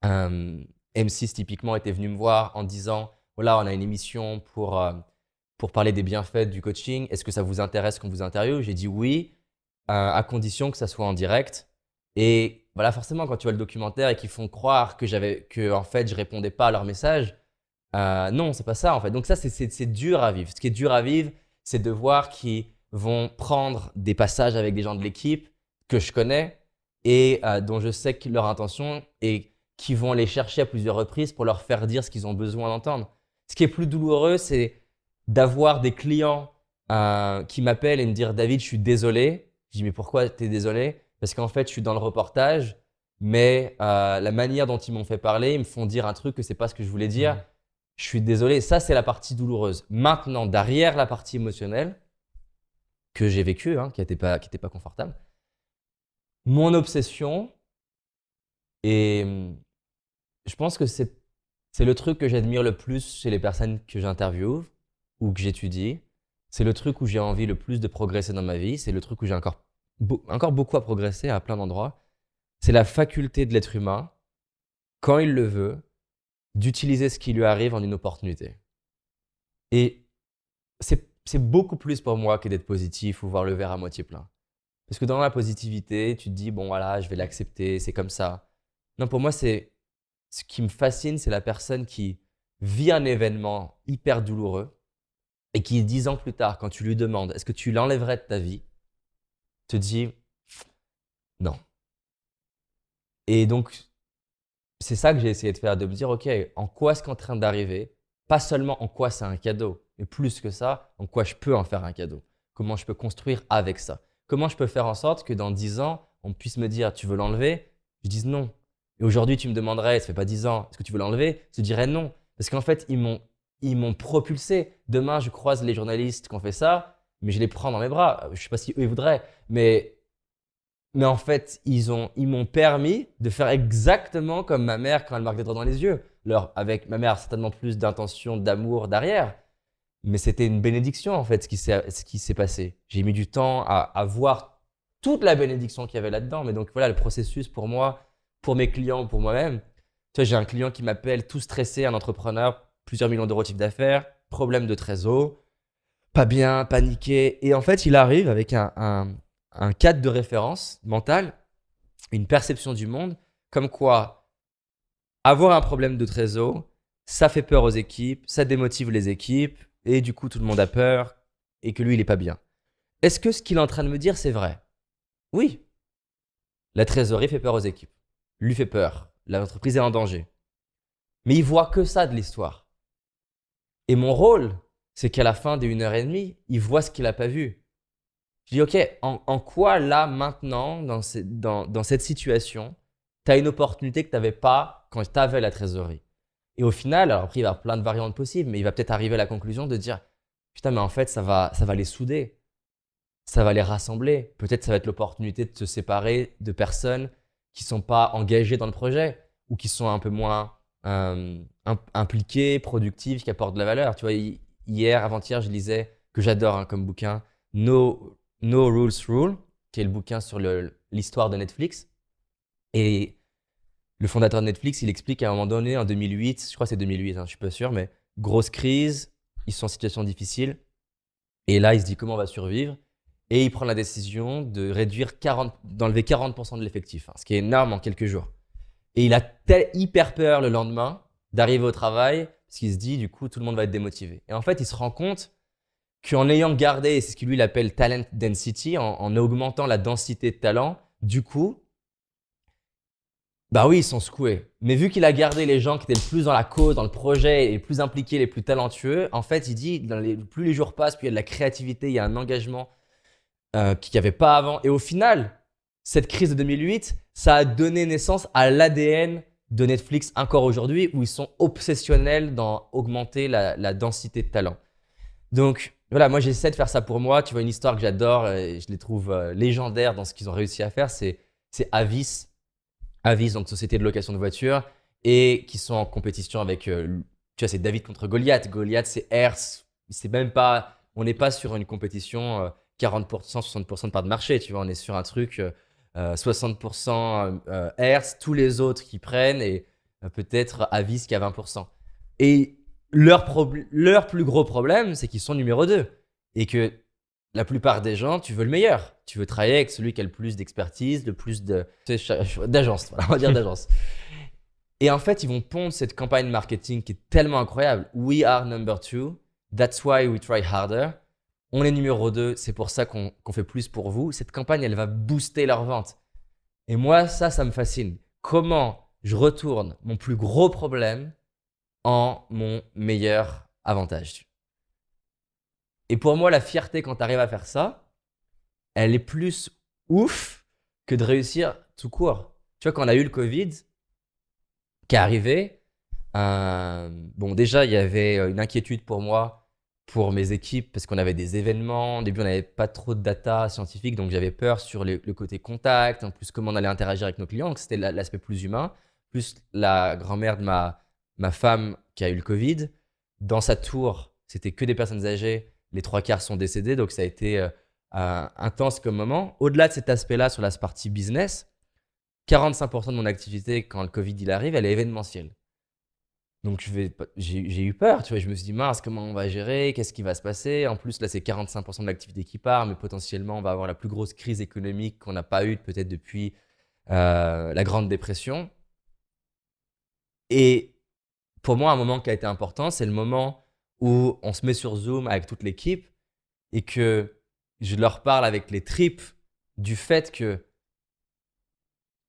M6 typiquement était venu me voir en disant voilà, on a une émission pour parler des bienfaits du coaching. Est-ce que ça vous intéresse qu'on vous interviewe? J'ai dit oui, à condition que ça soit en direct. Et voilà, forcément, quand tu vois le documentaire et qu'ils font croire que en fait, je répondais pas à leur message, non, c'est pas ça en fait. Donc ça, c'est dur à vivre. Ce qui est dur à vivre, c'est de voir qu'ils vont prendre des passages avec des gens de l'équipe que je connais et dont je sais que leur intention est qui vont les chercher à plusieurs reprises pour leur faire dire ce qu'ils ont besoin d'entendre. Ce qui est plus douloureux, c'est d'avoir des clients qui m'appellent et me dire « David, je suis désolé ». Je dis « Mais pourquoi tu es désolé ?» Parce qu'en fait, je suis dans le reportage, mais la manière dont ils m'ont fait parler, ils me font dire un truc que ce n'est pas ce que je voulais dire. Je suis désolé. Ça, c'est la partie douloureuse. Maintenant, derrière la partie émotionnelle que j'ai vécue, qui n'était pas confortable, mon obsession et je pense que c'est le truc que j'admire le plus chez les personnes que j'interviewe ou que j'étudie. C'est le truc où j'ai envie le plus de progresser dans ma vie. C'est le truc où j'ai encore beaucoup à progresser à plein d'endroits. C'est la faculté de l'être humain, quand il le veut, d'utiliser ce qui lui arrive en une opportunité. Et c'est beaucoup plus pour moi que d'être positif ou voir le verre à moitié plein. Parce que dans la positivité, tu te dis, bon voilà, je vais l'accepter, c'est comme ça. Non, pour moi, ce qui me fascine, c'est la personne qui vit un événement hyper douloureux et qui, 10 ans plus tard, quand tu lui demandes, est-ce que tu l'enlèverais de ta vie, te dit, non. Et donc, c'est ça que j'ai essayé de faire, de me dire, OK, en quoi est-ce qu'en train d'arriver, pas seulement en quoi c'est un cadeau, mais plus que ça, en quoi je peux en faire un cadeau. Comment je peux construire avec ça. Comment je peux faire en sorte que dans 10 ans, on puisse me dire, tu veux l'enlever? Je dise non. Et aujourd'hui, tu me demanderais, ça fait pas 10 ans, est-ce que tu veux l'enlever? Je te dirais non. Parce qu'en fait, ils m'ont propulsé. Demain, je croise les journalistes qui ont fait ça, mais je les prends dans mes bras. Je sais pas si eux ils voudraient, mais en fait, ils m'ont permis de faire exactement comme ma mère quand elle marque des doigts dans les yeux. Alors, avec ma mère, certainement plus d'intention, d'amour derrière. Mais c'était une bénédiction, en fait, ce qui s'est passé. J'ai mis du temps à voir toute la bénédiction qu'il y avait là-dedans. Mais donc, voilà, le processus pour moi, pour mes clients, pour moi-même. Tu vois, j'ai un client qui m'appelle tout stressé, un entrepreneur, plusieurs millions d'euros de chiffre d'affaires, problème de trésor, pas bien, paniqué. Et en fait, il arrive avec un cadre de référence mental, une perception du monde, comme quoi avoir un problème de trésor, ça fait peur aux équipes, ça démotive les équipes, et du coup, tout le monde a peur, et que lui, il n'est pas bien. Est-ce que ce qu'il est en train de me dire, c'est vrai? Oui. La trésorerie fait peur aux équipes. Lui fait peur. L'entreprise est en danger. Mais il voit que ça de l'histoire. Et mon rôle, c'est qu'à la fin des 1h30, il voit ce qu'il n'a pas vu. Je dis, OK, en quoi là, maintenant, dans cette situation, tu as une opportunité que tu n'avais pas quand tu avais la trésorerie. Et au final, alors après, il va y avoir plein de variantes possibles, mais il va peut-être arriver à la conclusion de dire, putain, mais en fait, ça va les souder. Ça va les rassembler. Peut-être ça va être l'opportunité de se séparer de personnes qui ne sont pas engagées dans le projet ou qui sont un peu moins impliquées, productives, qui apportent de la valeur. Tu vois, hier, avant-hier, je lisais, que j'adore comme bouquin, No Rules Rule, qui est le bouquin sur l'histoire de Netflix. Et le fondateur de Netflix, il explique qu'à un moment donné, en 2008, je crois que c'est 2008, je ne suis pas sûr, mais grosse crise, ils sont en situation difficile. Et là, il se dit comment on va survivre. Et il prend la décision de d'enlever 40% de l'effectif, ce qui est énorme en quelques jours. Et il a hyper peur le lendemain d'arriver au travail, parce qu'il se dit, du coup, tout le monde va être démotivé. Et en fait, il se rend compte qu'en ayant gardé, et c'est ce qu'il lui appelle talent density, en augmentant la densité de talent, du coup, bah oui, ils sont secoués. Mais vu qu'il a gardé les gens qui étaient le plus dans la cause, dans le projet, les plus impliqués, les plus talentueux, en fait, il dit, plus les jours passent, plus il y a de la créativité, il y a un engagement qu'il n'y avait pas avant. Et au final, cette crise de 2008, ça a donné naissance à l'ADN de Netflix encore aujourd'hui, où ils sont obsessionnels dans augmenter la densité de talent. Donc voilà, moi j'essaie de faire ça pour moi. Tu vois, une histoire que j'adore et je les trouve légendaires dans ce qu'ils ont réussi à faire, c'est Avis. Avis, donc société de location de voitures, et qui sont en compétition avec, tu vois, c'est David contre Goliath. Goliath, c'est Hertz. C'est même pas, on n'est pas sur une compétition 40%, 60% de part de marché. Tu vois, on est sur un truc 60% Hertz, tous les autres qui prennent et peut-être Avis qui a 20%. Et leur plus gros problème, c'est qu'ils sont numéro 2 et que la plupart des gens, tu veux le meilleur. Tu veux travailler avec celui qui a le plus d'expertise, le plus d'agence, voilà, on va dire d'agence. Et en fait, ils vont pondre cette campagne marketing qui est tellement incroyable. We are number 2, that's why we try harder. On est numéro 2, c'est pour ça qu'on fait plus pour vous. Cette campagne, elle va booster leurs ventes. Et moi, ça me fascine. Comment je retourne mon plus gros problème en mon meilleur avantage. Et pour moi, la fierté quand tu arrives à faire ça, elle est plus ouf que de réussir tout court. Tu vois, quand on a eu le Covid qui est arrivé, bon, déjà, il y avait une inquiétude pour moi, pour mes équipes, parce qu'on avait des événements. Au début, on n'avait pas trop de data scientifique, donc j'avais peur sur le côté contact, en plus comment on allait interagir avec nos clients, donc c'était l'aspect plus humain. Plus la grand-mère de ma femme qui a eu le Covid. Dans sa tour, c'était que des personnes âgées. Les 3/4 sont décédés, donc ça a été intense comme moment. Au-delà de cet aspect-là, sur la partie business, 45% de mon activité quand le Covid il arrive, elle est événementielle. Donc j'ai eu peur, tu vois. Je me suis dit, mince, comment on va gérer? Qu'est-ce qui va se passer? En plus, là, c'est 45% de l'activité qui part, mais potentiellement, on va avoir la plus grosse crise économique qu'on n'a pas eue peut-être depuis la Grande Dépression. Et pour moi, un moment qui a été important, c'est le moment où on se met sur Zoom avec toute l'équipe et que je leur parle avec les tripes du fait que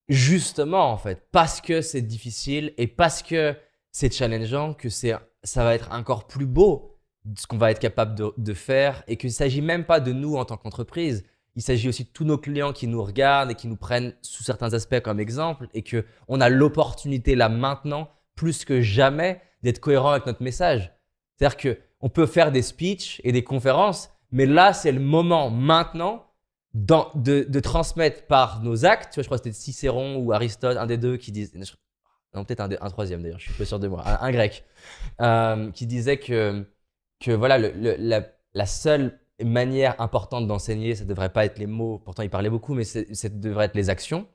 justement, en fait, parce que c'est difficile et parce que c'est challengeant, que ça va être encore plus beau ce qu'on va être capable de faire et qu'il ne s'agit même pas de nous en tant qu'entreprise. Il s'agit aussi de tous nos clients qui nous regardent et qui nous prennent sous certains aspects comme exemple et qu'on a l'opportunité là maintenant, plus que jamais, d'être cohérent avec notre message. C'est-à-dire qu'on peut faire des speeches et des conférences, mais là, c'est le moment maintenant de transmettre par nos actes. Tu vois, je crois que c'était Cicéron ou Aristote, un des deux qui disent… Non, peut-être un troisième d'ailleurs, je suis pas sûr de moi, un grec, qui disait que voilà, la seule manière importante d'enseigner, ça ne devrait pas être les mots, pourtant il parlait beaucoup, mais ça devrait être les actions.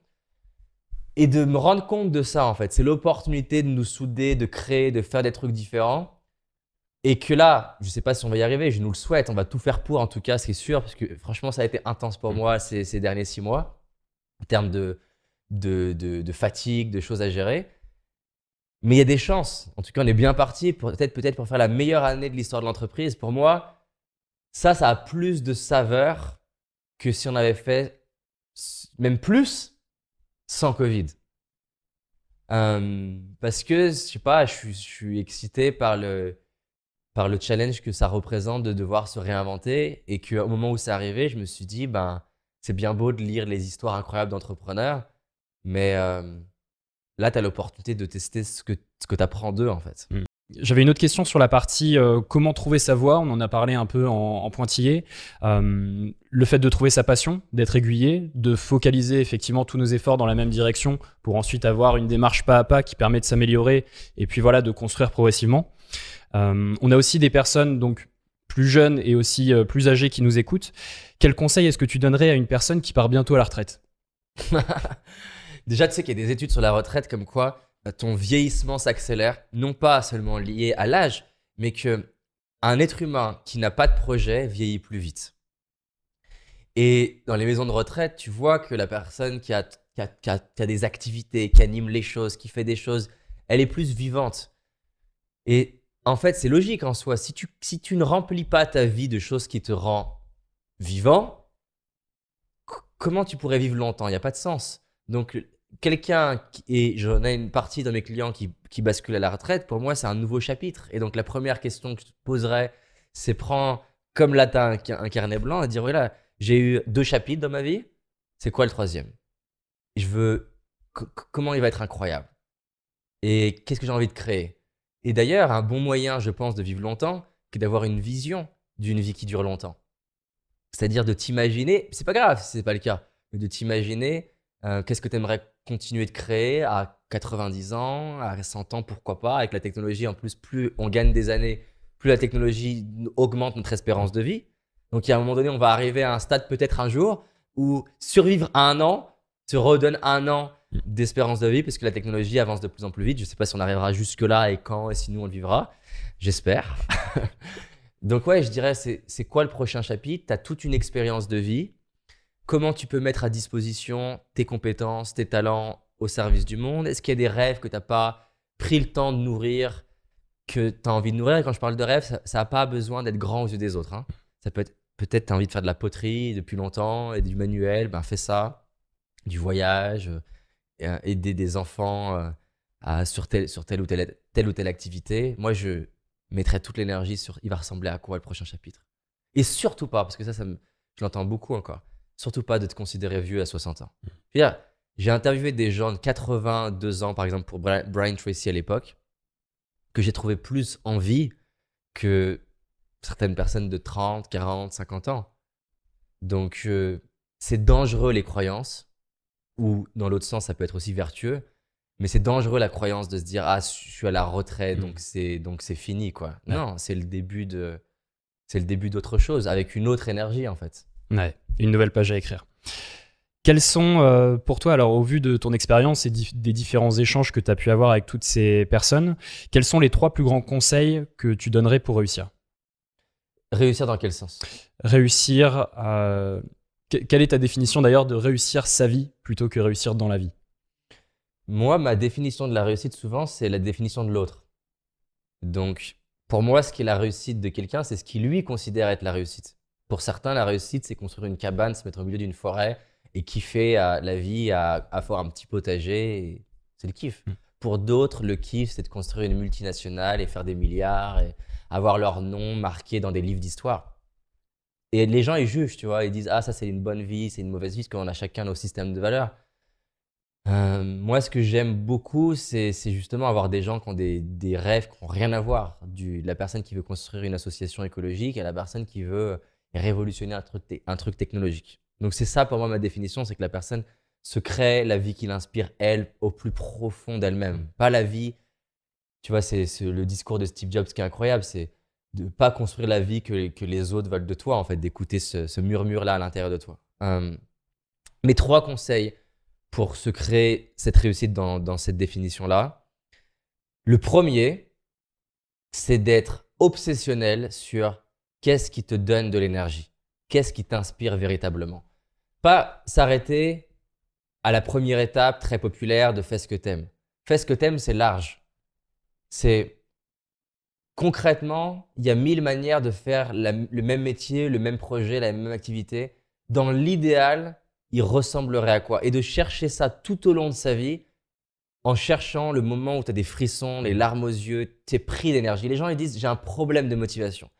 Et de me rendre compte de ça, en fait, c'est l'opportunité de nous souder, de créer, de faire des trucs différents. Et que là, je ne sais pas si on va y arriver, je nous le souhaite, on va tout faire pour en tout cas, c'est sûr, parce que franchement, ça a été intense pour moi ces derniers 6 mois, en termes de fatigue, de choses à gérer. Mais il y a des chances. En tout cas, on est bien parti, peut-être pour faire la meilleure année de l'histoire de l'entreprise. Pour moi, ça a plus de saveur que si on avait fait même plus, sans Covid. Parce que, je sais pas, je suis excité par le challenge que ça représente de devoir se réinventer et qu'au moment où c'est arrivé, je me suis dit, ben, c'est bien beau de lire les histoires incroyables d'entrepreneurs, mais là, tu as l'opportunité de tester ce que tu apprends d'eux, en fait. J'avais une autre question sur la partie comment trouver sa voie. On en a parlé un peu en pointillé. Le fait de trouver sa passion, d'être aiguillé, de focaliser effectivement tous nos efforts dans la même direction pour ensuite avoir une démarche pas à pas qui permet de s'améliorer et puis voilà, de construire progressivement. On a aussi des personnes donc plus jeunes et aussi plus âgées qui nous écoutent. Quel conseil est-ce que tu donnerais à une personne qui part bientôt à la retraite? Déjà, tu sais qu'il y a des études sur la retraite comme quoi ton vieillissement s'accélère, non pas seulement lié à l'âge, mais qu'un être humain qui n'a pas de projet vieillit plus vite. Et dans les maisons de retraite, tu vois que la personne qui a des activités, qui anime les choses, qui fait des choses, elle est plus vivante. Et en fait, c'est logique en soi. Si tu ne remplis pas ta vie de choses qui te rendent vivant, comment tu pourrais vivre longtemps? Il n'y a pas de sens. Donc, et j'en ai une partie de mes clients qui basculent à la retraite, pour moi, c'est un nouveau chapitre. Et donc, la première question que je te poserais, c'est prends, comme là, tu as un carnet blanc, et dire, voilà, j'ai eu 2 chapitres dans ma vie, c'est quoi le 3e? Comment il va être incroyable? Et qu'est-ce que j'ai envie de créer? Et d'ailleurs, un bon moyen, je pense, de vivre longtemps, c'est d'avoir une vision d'une vie qui dure longtemps. C'est-à-dire de t'imaginer, c'est pas grave si c'est pas le cas, mais de t'imaginer qu'est-ce que tu aimerais continuer de créer à 90 ans, à 100 ans, pourquoi pas, avec la technologie en plus, plus on gagne des années, plus la technologie augmente notre espérance de vie. Donc, il y a un moment donné, on va arriver à un stade peut-être un jour où survivre à 1 an te redonne 1 an d'espérance de vie parce que la technologie avance de plus en plus vite. Je ne sais pas si on arrivera jusque-là et quand et si nous on le vivra. J'espère. Donc ouais, je dirais, c'est quoi le prochain chapitre? Tu as toute une expérience de vie. Comment tu peux mettre à disposition tes compétences, tes talents au service du monde? Est-ce qu'il y a des rêves que tu n'as pas pris le temps de nourrir, que tu as envie de nourrir? Et quand je parle de rêve, ça n'a pas besoin d'être grand aux yeux des autres, hein. Ça peut être, peut-être tu as envie de faire de la poterie depuis longtemps et du manuel, ben fais ça. Du voyage, aider des enfants sur telle ou telle activité. Moi, je mettrais toute l'énergie sur il va ressembler à quoi le prochain chapitre. Et surtout pas, parce que je l'entends beaucoup encore, surtout pas de te considérer vieux à 60 ans. J'ai interviewé des gens de 82 ans, par exemple, pour Brian Tracy à l'époque, que j'ai trouvé plus en vie que certaines personnes de 30, 40, 50 ans. Donc, c'est dangereux les croyances, ou dans l'autre sens, ça peut être aussi vertueux, mais c'est dangereux la croyance de se dire « Ah, je suis à la retraite, donc c'est fini, quoi. » Ouais. Non, c'est le début d'autre chose, avec une autre énergie, en fait. Ouais, une nouvelle page à écrire. Quels sont pour toi, alors au vu de ton expérience et des différents échanges que tu as pu avoir avec toutes ces personnes, quels sont les 3 plus grands conseils que tu donnerais pour réussir? Réussir dans quel sens? Réussir quelle est ta définition d'ailleurs de réussir sa vie plutôt que réussir dans la vie? Moi, ma définition de la réussite, souvent, c'est la définition de l'autre. Donc, pour moi, ce qui est la réussite de quelqu'un, c'est ce qu'il lui considère être la réussite. Pour certains, la réussite, c'est construire une cabane, se mettre au milieu d'une forêt et kiffer la vie, à faire un petit potager. C'est le kiff. Pour d'autres, le kiff, c'est de construire une multinationale et faire des milliards et avoir leur nom marqué dans des livres d'histoire. Et les gens, ils jugent, tu vois. Ils disent « Ah, ça, c'est une bonne vie, c'est une mauvaise vie », parce qu'on a chacun nos systèmes de valeurs. Moi, ce que j'aime beaucoup, c'est justement avoir des gens qui ont des rêves qui n'ont rien à voir. De la personne qui veut construire une association écologique à la personne qui veut révolutionner un truc technologique. Donc, c'est ça pour moi ma définition, c'est que la personne se crée la vie qui l'inspire, elle, au plus profond d'elle-même. Pas la vie, tu vois, c'est le discours de Steve Jobs qui est incroyable, c'est de ne pas construire la vie que les autres veulent de toi, en fait, d'écouter ce murmure-là à l'intérieur de toi. Mes 3 conseils pour se créer cette réussite dans cette définition-là. Le premier, c'est d'être obsessionnel sur qu'est-ce qui te donne de l'énergie, qu'est-ce qui t'inspire véritablement. Pas s'arrêter à la première étape très populaire de fais ce que t'aimes. Fais ce que t'aimes, c'est large. C'est concrètement, il y a 1000 manières de faire le même métier, le même projet, la même activité. Dans l'idéal, il ressemblerait à quoi? Et de chercher ça tout au long de sa vie en cherchant le moment où tu as des frissons, les larmes aux yeux, tu es pris d'énergie. Les gens ils disent j'ai un problème de motivation.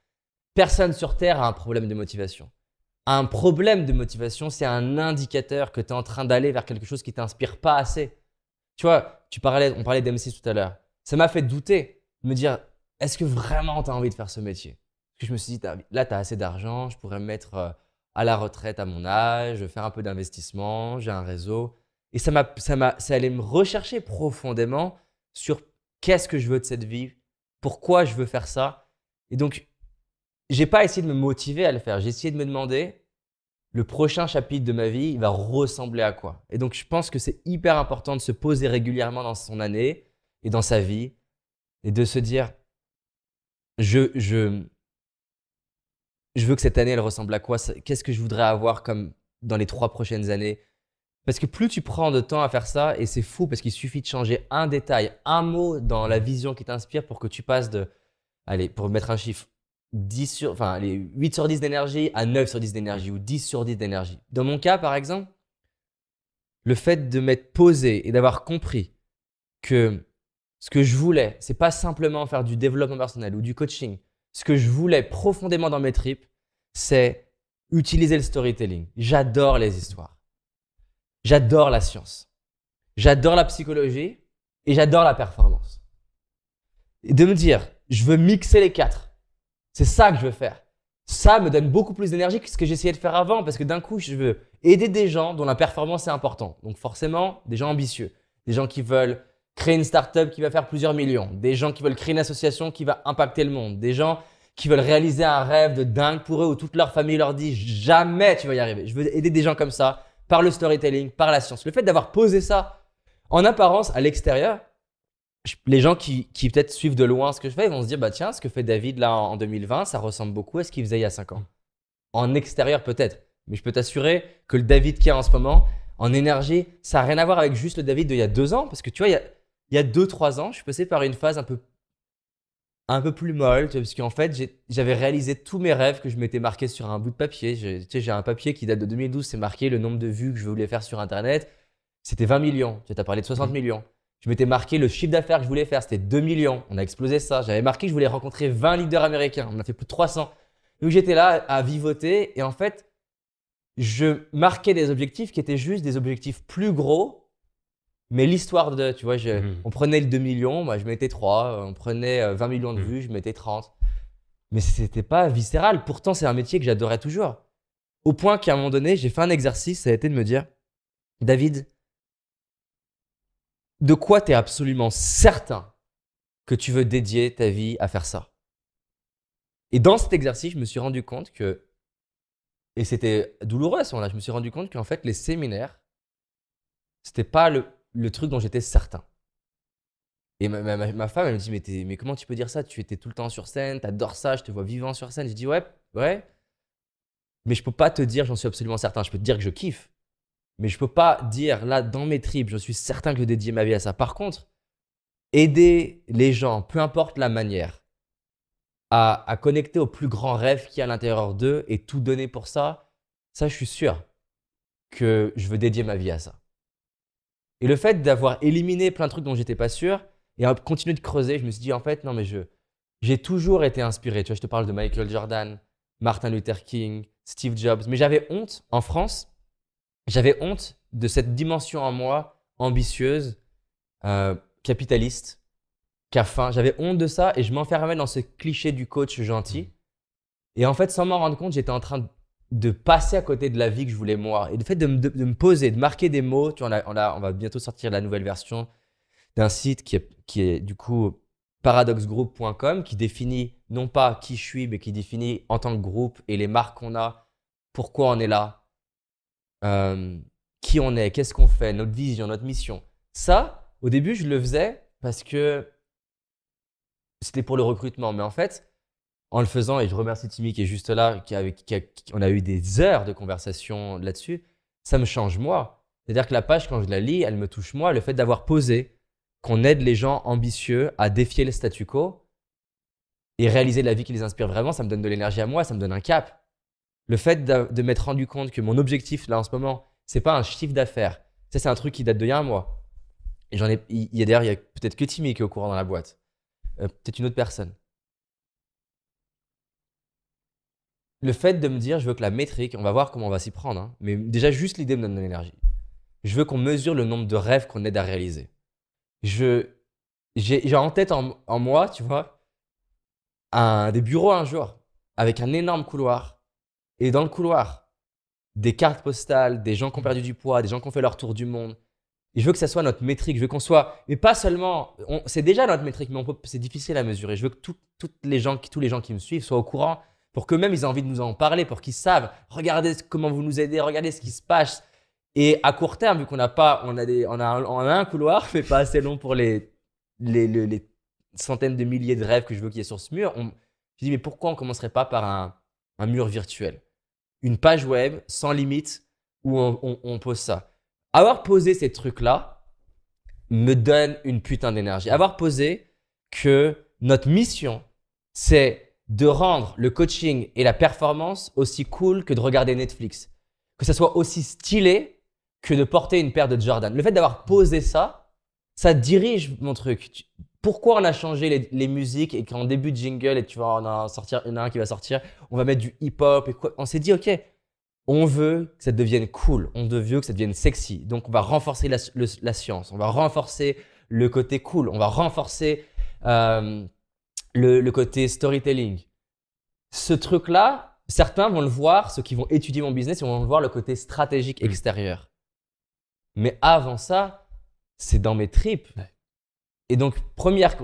Personne sur Terre a un problème de motivation. Un problème de motivation, c'est un indicateur que tu es en train d'aller vers quelque chose qui ne t'inspire pas assez. Tu vois, on parlait d'M6 tout à l'heure. Ça m'a fait douter, me dire, est-ce que vraiment tu as envie de faire ce métier? Parce que je me suis dit, là, tu as assez d'argent, je pourrais me mettre à la retraite à mon âge, faire un peu d'investissement, j'ai un réseau. Et ça allait me rechercher profondément sur qu'est-ce que je veux de cette vie, pourquoi je veux faire ça. Et donc, j'ai pas essayé de me motiver à le faire. J'ai essayé de me demander, le prochain chapitre de ma vie, il va ressembler à quoi? Et donc, je pense que c'est hyper important de se poser régulièrement dans son année et dans sa vie et de se dire, je veux que cette année, elle ressemble à quoi? Qu'est-ce que je voudrais avoir comme dans les 3 prochaines années? Parce que plus tu prends de temps à faire ça, et c'est fou parce qu'il suffit de changer un détail, un mot dans la vision qui t'inspire pour que tu passes allez, pour mettre un chiffre, 8 sur 10 d'énergie à 9 sur 10 d'énergie ou 10 sur 10 d'énergie. Dans mon cas, par exemple, le fait de m'être posé et d'avoir compris que ce que je voulais, c'est pas simplement faire du développement personnel ou du coaching. Ce que je voulais profondément dans mes tripes, c'est utiliser le storytelling. J'adore les histoires. J'adore la science. J'adore la psychologie et j'adore la performance. Et de me dire, je veux mixer les 4. C'est ça que je veux faire. Ça me donne beaucoup plus d'énergie que ce que j'essayais de faire avant parce que d'un coup, je veux aider des gens dont la performance est importante. Donc forcément, des gens ambitieux, des gens qui veulent créer une startup qui va faire plusieurs millions, des gens qui veulent créer une association qui va impacter le monde, des gens qui veulent réaliser un rêve de dingue pour eux où toute leur famille leur dit jamais tu vas y arriver. Je veux aider des gens comme ça par le storytelling, par la science. Le fait d'avoir posé ça en apparence à l'extérieur, les gens qui peut-être suivent de loin ce que je fais, ils vont se dire bah tiens, ce que fait David là en 2020, ça ressemble beaucoup à ce qu'il faisait il y a 5 ans. En extérieur peut-être, mais je peux t'assurer que le David qu'il y a en ce moment, en énergie, ça n'a rien à voir avec juste le David d'il y a 2 ans. Parce que tu vois, il y a 2-3 ans, je suis passé par une phase un peu plus molle, parce qu'en fait, j'avais réalisé tous mes rêves que je m'étais marqué sur un bout de papier. J'ai un papier qui date de 2012, c'est marqué le nombre de vues que je voulais faire sur Internet. C'était 20 millions. Tu as parlé de 60 millions. Je m'étais marqué le chiffre d'affaires que je voulais faire, c'était 2 millions. On a explosé ça. J'avais marqué que je voulais rencontrer 20 leaders américains. On a fait plus de 300. Donc j'étais là à vivoter et en fait, je marquais des objectifs qui étaient juste des objectifs plus gros, mais l'histoire de, tu vois, on prenait le 2 millions, moi je mettais 3, on prenait 20 millions de vues, je mettais 30. Mais c'était pas viscéral. Pourtant, c'est un métier que j'adorais toujours. Au point qu'à un moment donné, j'ai fait un exercice, ça a été de me dire, David, de quoi tu es absolument certain que tu veux dédier ta vie à faire ça? Et dans cet exercice, je me suis rendu compte que, et c'était douloureux à ce moment-là, je me suis rendu compte qu'en fait, les séminaires, c'était pas le truc dont j'étais certain. Et ma femme, elle me dit, mais comment tu peux dire ça? Tu étais tout le temps sur scène, tu adores ça, je te vois vivant sur scène. J'ai dit, ouais, mais je peux pas te dire, j'en suis absolument certain. Je peux te dire que je kiffe. Mais je peux pas dire, là, dans mes tripes, je suis certain que je dédie ma vie à ça. Par contre, aider les gens, peu importe la manière, à connecter au plus grand rêve qu'il y a à l'intérieur d'eux et tout donner pour ça, je suis sûr que je veux dédier ma vie à ça. Et le fait d'avoir éliminé plein de trucs dont j'étais pas sûr et à continuer de creuser, je me suis dit, en fait, non, mais j'ai toujours été inspiré. Tu vois, je te parle de Michael Jordan, Martin Luther King, Steve Jobs, mais j'avais honte en France. J'avais honte de cette dimension en moi, ambitieuse, capitaliste, qui a faim. J'avais honte de ça et je m'enfermais dans ce cliché du coach gentil. Et en fait, sans m'en rendre compte, j'étais en train de passer à côté de la vie que je voulais moi. Et le fait de me poser, de marquer des mots, tu vois, on va bientôt sortir la nouvelle version d'un site qui est du coup paradoxgroup.com, qui définit non pas qui je suis, mais qui définit en tant que groupe et les marques qu'on a, pourquoi on est là. Qui on est, qu'est-ce qu'on fait, notre vision, notre mission. Ça, au début, je le faisais parce que c'était pour le recrutement. Mais en fait, en le faisant, et je remercie Timmy qui est juste là, on a eu des heures de conversation là-dessus, ça me change moi. C'est-à-dire que la page, quand je la lis, elle me touche moi. Le fait d'avoir posé qu'on aide les gens ambitieux à défier le statu quo et réaliser la vie qui les inspire vraiment, ça me donne de l'énergie à moi, ça me donne un cap. Le fait de m'être rendu compte que mon objectif là en ce moment, C'est pas un chiffre d'affaires. Ça, c'est un truc qui date d'il y a un mois. Et il y a d'ailleurs, il y a peut-être que Timmy qui est au courant dans la boîte. Peut-être une autre personne. Le fait de me dire, je veux que la métrique, on va voir comment on va s'y prendre, hein, mais déjà juste l'idée me donne de l'énergie. Je veux qu'on mesure le nombre de rêves qu'on aide à réaliser. J'ai en tête en moi, tu vois, des bureaux un jour avec un énorme couloir. Et dans le couloir, des cartes postales, des gens qui ont perdu du poids, des gens qui ont fait leur tour du monde. Et je veux que ça soit notre métrique. Je veux qu'on soit, mais pas seulement, c'est déjà notre métrique, mais c'est difficile à mesurer. Je veux que tous les gens qui me suivent soient au courant pour qu'eux-mêmes ils aient envie de nous en parler, pour qu'ils savent, regardez comment vous nous aidez, regardez ce qui se passe. Et à court terme, vu qu'on n'a pas, on a un couloir, mais pas assez long pour les centaines de milliers de rêves que je veux qu'il y ait sur ce mur. Je dis, mais pourquoi on ne commencerait pas par un mur virtuel? Une page web sans limite où on pose ça. Avoir posé ces trucs-là me donne une putain d'énergie. Avoir posé que notre mission, c'est de rendre le coaching et la performance aussi cool que de regarder Netflix. Que ça soit aussi stylé que de porter une paire de Jordan. Le fait d'avoir posé ça, ça dirige mon truc. Pourquoi on a changé les musiques et qu'en début de jingle, et tu vois, il y en a un qui va sortir, on va mettre du hip-hop et quoi. On s'est dit, ok, on veut que ça devienne cool, on veut que ça devienne sexy. Donc, on va renforcer la science, on va renforcer le côté cool, on va renforcer le côté storytelling. Ce truc-là, certains vont le voir, ceux qui vont étudier mon business, ils vont le voir le côté stratégique extérieur. Mais avant ça, c'est dans mes tripes. Ouais. Et donc,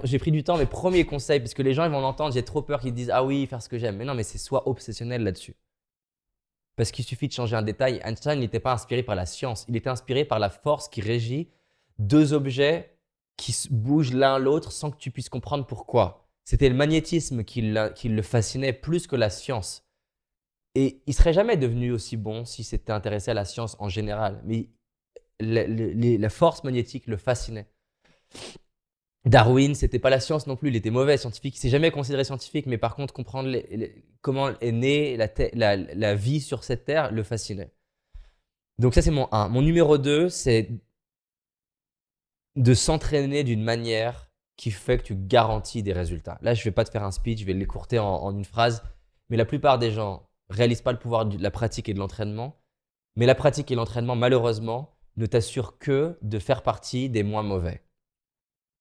j'ai pris du temps, mes premiers conseils, parce que les gens ils vont l'entendre, j'ai trop peur qu'ils disent « Ah oui, faire ce que j'aime ». Mais non, mais c'est soit obsessionnel là-dessus. Parce qu'il suffit de changer un détail. Einstein n'était pas inspiré par la science, il était inspiré par la force qui régit deux objets qui bougent l'un l'autre sans que tu puisses comprendre pourquoi. C'était le magnétisme qui le fascinait plus que la science. Et il ne serait jamais devenu aussi bon s'il s'était intéressé à la science en général. Mais la force magnétique le fascinait. Darwin, c'était pas la science non plus, il était mauvais scientifique, il s'est jamais considéré scientifique, mais par contre comprendre comment est née la vie sur cette terre le fascinait. Donc ça c'est mon 1. Mon numéro 2, c'est de s'entraîner d'une manière qui fait que tu garantis des résultats. Là je vais pas te faire un speech, je vais l'écourter en une phrase, mais la plupart des gens réalisent pas le pouvoir de la pratique et de l'entraînement, mais la pratique et l'entraînement malheureusement ne t'assurent que de faire partie des moins mauvais.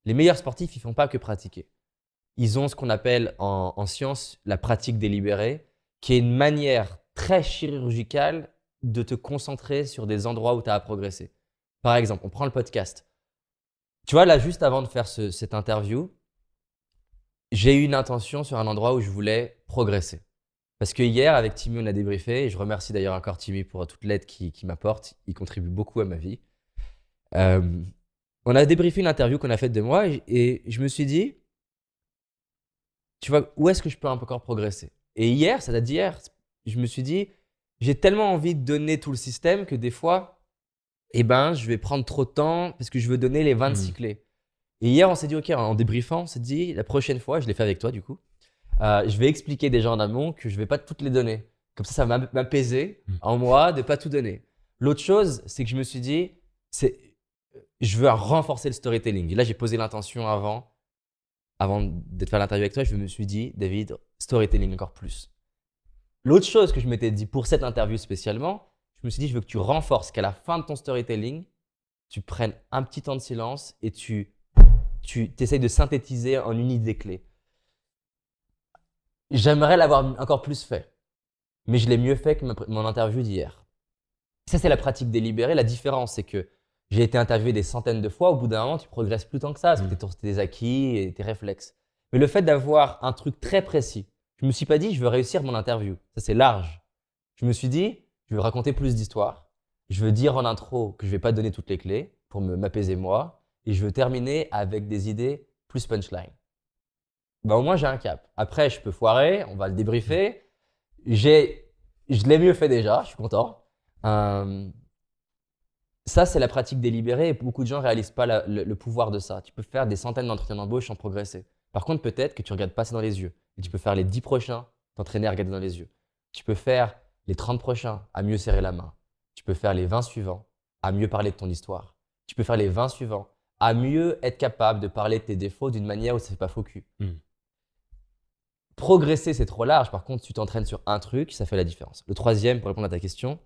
Les meilleurs sportifs, ils ne font pas que pratiquer. Ils ont ce qu'on appelle en science la pratique délibérée, qui est une manière très chirurgicale de te concentrer sur des endroits où tu as à progresser. Par exemple, on prend le podcast. Tu vois, là, juste avant de faire cette interview, j'ai eu une intention sur un endroit où je voulais progresser. Parce que hier, avec Timmy, on a débriefé, et je remercie d'ailleurs encore Timmy pour toute l'aide qu'il m'apporte. Il contribue beaucoup à ma vie. On a débriefé une interview qu'on a faite de moi et je me suis dit, tu vois, où est-ce que je peux encore progresser? Et hier, ça date d'hier, je me suis dit, j'ai tellement envie de donner tout le système que des fois, je vais prendre trop de temps parce que je veux donner les 26 clés. Et hier, on s'est dit, ok, en débriefant, on s'est dit, la prochaine fois, je l'ai fait avec toi du coup, je vais expliquer déjà en amont que je ne vais pas toutes les donner. Comme ça va m'apaiser en moi de ne pas tout donner. L'autre chose, c'est que je me suis dit, je veux renforcer le storytelling. Et là, j'ai posé l'intention avant de faire l'interview avec toi. Je me suis dit, David, storytelling encore plus. L'autre chose que je m'étais dit pour cette interview spécialement, je me suis dit, je veux que tu renforces qu'à la fin de ton storytelling, tu prennes un petit temps de silence et tu essayes de synthétiser en une idée clé. J'aimerais l'avoir encore plus fait, mais je l'ai mieux fait que mon interview d'hier. Ça, c'est la pratique délibérée. La différence, c'est que j'ai été interviewé des centaines de fois. Au bout d'un moment, tu progresses plus tant que ça parce que tu as tes acquis et tes réflexes. Mais le fait d'avoir un truc très précis, je ne me suis pas dit je veux réussir mon interview. Ça, c'est large. Je me suis dit je veux raconter plus d'histoires. Je veux dire en intro que je ne vais pas donner toutes les clés pour m'apaiser moi. Et je veux terminer avec des idées plus punchline. Au moins, j'ai un cap. Après, je peux foirer. On va le débriefer. Je l'ai mieux fait déjà. Je suis content. Ça, c'est la pratique délibérée et beaucoup de gens ne réalisent pas le pouvoir de ça. Tu peux faire des centaines d'entretiens d'embauche sans progresser. Par contre, peut-être que tu regardes passer dans les yeux. Et tu peux faire les 10 prochains, t'entraîner à regarder dans les yeux. Tu peux faire les 30 prochains à mieux serrer la main. tu peux faire les 20 suivants à mieux parler de ton histoire. Tu peux faire les 20 suivants à mieux être capable de parler de tes défauts d'une manière où ça ne fait pas faux cul. Progresser, c'est trop large. Par contre, tu t'entraînes sur un truc, ça fait la différence. Le troisième, pour répondre à ta question,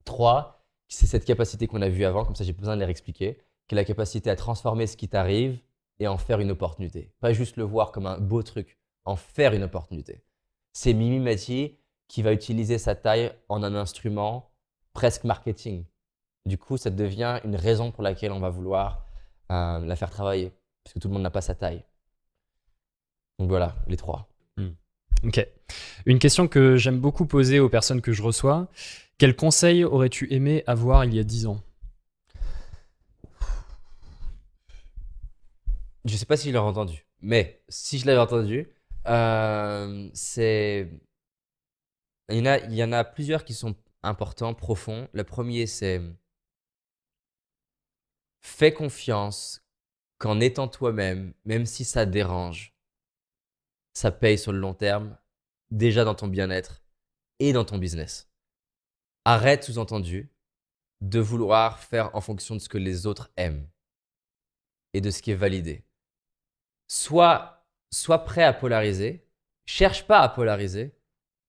3, c'est cette capacité qu'on a vue avant, comme ça j'ai pas besoin de les réexpliquer, qui est la capacité à transformer ce qui t'arrive et en faire une opportunité. Pas juste le voir comme un beau truc, en faire une opportunité. C'est Mimi Mati qui va utiliser sa taille en un instrument presque marketing. Du coup, ça devient une raison pour laquelle on va vouloir la faire travailler, parce que tout le monde n'a pas sa taille. Donc voilà, les 3. Ok. Une question que j'aime beaucoup poser aux personnes que je reçois. Quel conseil aurais-tu aimé avoir il y a 10 ans? Je ne sais pas si je l'ai entendu, mais si je l'avais entendu, il y en a plusieurs qui sont importants, profonds. Le premier, c'est fais confiance qu'en étant toi-même, même si ça dérange, ça paye sur le long terme, déjà dans ton bien-être et dans ton business. Arrête, sous-entendu, de vouloir faire en fonction de ce que les autres aiment et de ce qui est validé. Sois prêt à polariser, cherche pas à polariser.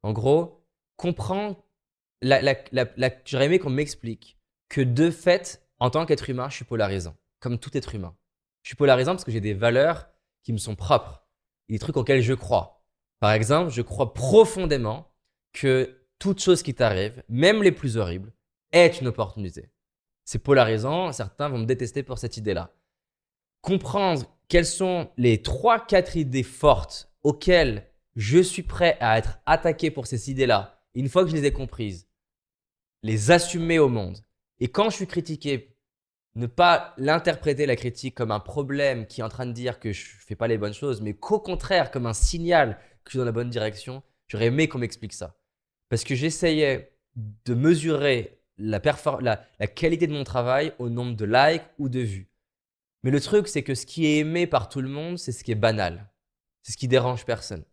En gros, comprends, j'aurais aimé qu'on m'explique que de fait, en tant qu'être humain, je suis polarisant, comme tout être humain. Je suis polarisant parce que j'ai des valeurs qui me sont propres, des trucs auxquels je crois. Par exemple, je crois profondément que toute chose qui t'arrive, même les plus horribles, est une opportunité. C'est polarisant, certains vont me détester pour cette idée-là. Comprendre quelles sont les 3-4 idées fortes auxquelles je suis prêt à être attaqué pour ces idées-là, une fois que je les ai comprises, les assumer au monde. Et quand je suis critiqué, ne pas l'interpréter, la critique, comme un problème qui est en train de dire que je ne fais pas les bonnes choses, mais qu'au contraire, comme un signal que je suis dans la bonne direction. J'aurais aimé qu'on m'explique ça. Parce que j'essayais de mesurer la qualité de mon travail au nombre de likes ou de vues. Mais le truc, c'est que ce qui est aimé par tout le monde, c'est ce qui est banal. C'est ce qui dérange personne.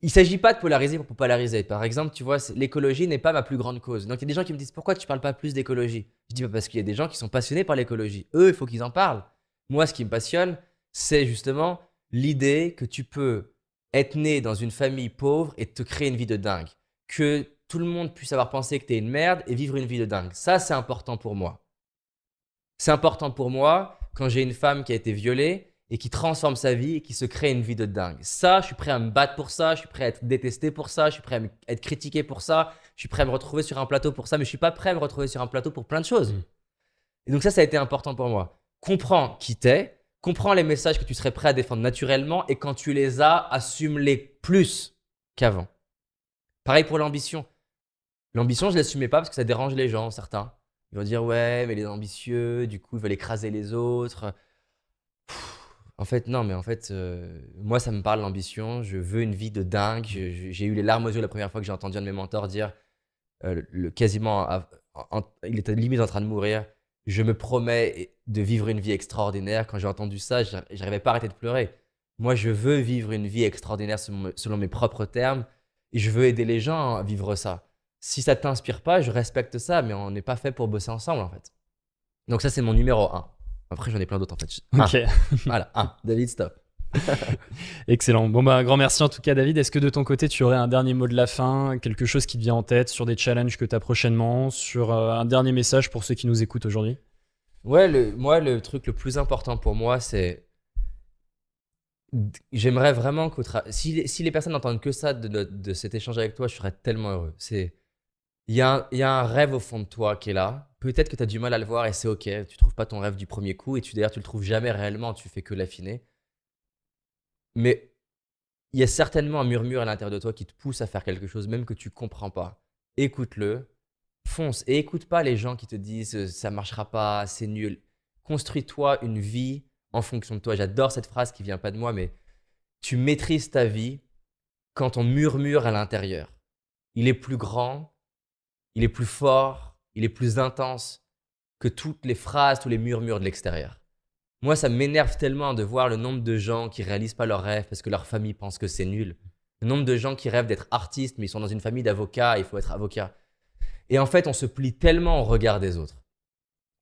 Il ne s'agit pas de polariser pour polariser. Par exemple, tu vois, l'écologie n'est pas ma plus grande cause. Donc, il y a des gens qui me disent « Pourquoi tu ne parles pas plus d'écologie ?» Je dis bah, « Parce qu'il y a des gens qui sont passionnés par l'écologie. Eux, il faut qu'ils en parlent. » Moi, ce qui me passionne, c'est justement l'idée que tu peux être né dans une famille pauvre et te créer une vie de dingue. Que tout le monde puisse avoir pensé que tu es une merde et vivre une vie de dingue. Ça, c'est important pour moi. C'est important pour moi quand j'ai une femme qui a été violée et qui transforme sa vie et qui se crée une vie de dingue. Ça, je suis prêt à me battre pour ça, je suis prêt à être détesté pour ça, je suis prêt à être critiqué pour ça, je suis prêt à me retrouver sur un plateau pour ça, mais je ne suis pas prêt à me retrouver sur un plateau pour plein de choses. Et donc ça a été important pour moi. Comprends qui t'es, comprends les messages que tu serais prêt à défendre naturellement et quand tu les as, assume-les plus qu'avant. Pareil pour l'ambition. L'ambition, je ne l'assumais pas parce que ça dérange les gens, certains. Ils vont dire « Ouais, mais il est ambitieux, du coup, il veut écraser les autres. » En fait, non, mais en fait, moi, ça me parle l'ambition. Je veux une vie de dingue. J'ai eu les larmes aux yeux la première fois que j'ai entendu un de mes mentors dire, quasiment, il était limite en train de mourir. Je me promets de vivre une vie extraordinaire. Quand j'ai entendu ça, je n'arrivais pas à arrêter de pleurer. Moi, je veux vivre une vie extraordinaire selon mes propres termes et je veux aider les gens à vivre ça. Si ça ne t'inspire pas, je respecte ça, mais on n'est pas fait pour bosser ensemble, en fait. Donc ça, c'est mon numéro 1. Après, j'en ai plein d'autres, en fait. Ok. Voilà, 1. David, stop. Excellent. Bon, bah, un grand merci en tout cas, David. Est-ce que de ton côté, tu aurais un dernier mot de la fin, quelque chose qui te vient en tête sur des challenges que tu as prochainement, sur un dernier message pour ceux qui nous écoutent aujourd'hui? Ouais, moi, le truc le plus important pour moi, c'est j'aimerais vraiment si les personnes n'entendent que ça de cet échange avec toi, je serais tellement heureux. Il y a un rêve au fond de toi qui est là. Peut-être que tu as du mal à le voir et c'est OK. Tu ne trouves pas ton rêve du premier coup et d'ailleurs, tu ne le trouves jamais réellement. Tu fais que l'affiner. Mais il y a certainement un murmure à l'intérieur de toi qui te pousse à faire quelque chose, même que tu ne comprends pas. Écoute-le, fonce et écoute pas les gens qui te disent « ça ne marchera pas, c'est nul ». Construis-toi une vie en fonction de toi. J'adore cette phrase qui ne vient pas de moi, mais tu maîtrises ta vie quand on murmure à l'intérieur. Il est plus grand. Il est plus fort, il est plus intense que toutes les phrases, tous les murmures de l'extérieur. Moi, ça m'énerve tellement de voir le nombre de gens qui ne réalisent pas leurs rêves parce que leur famille pense que c'est nul. Le nombre de gens qui rêvent d'être artistes, mais ils sont dans une famille d'avocats, il faut être avocat. Et en fait, on se plie tellement au regard des autres.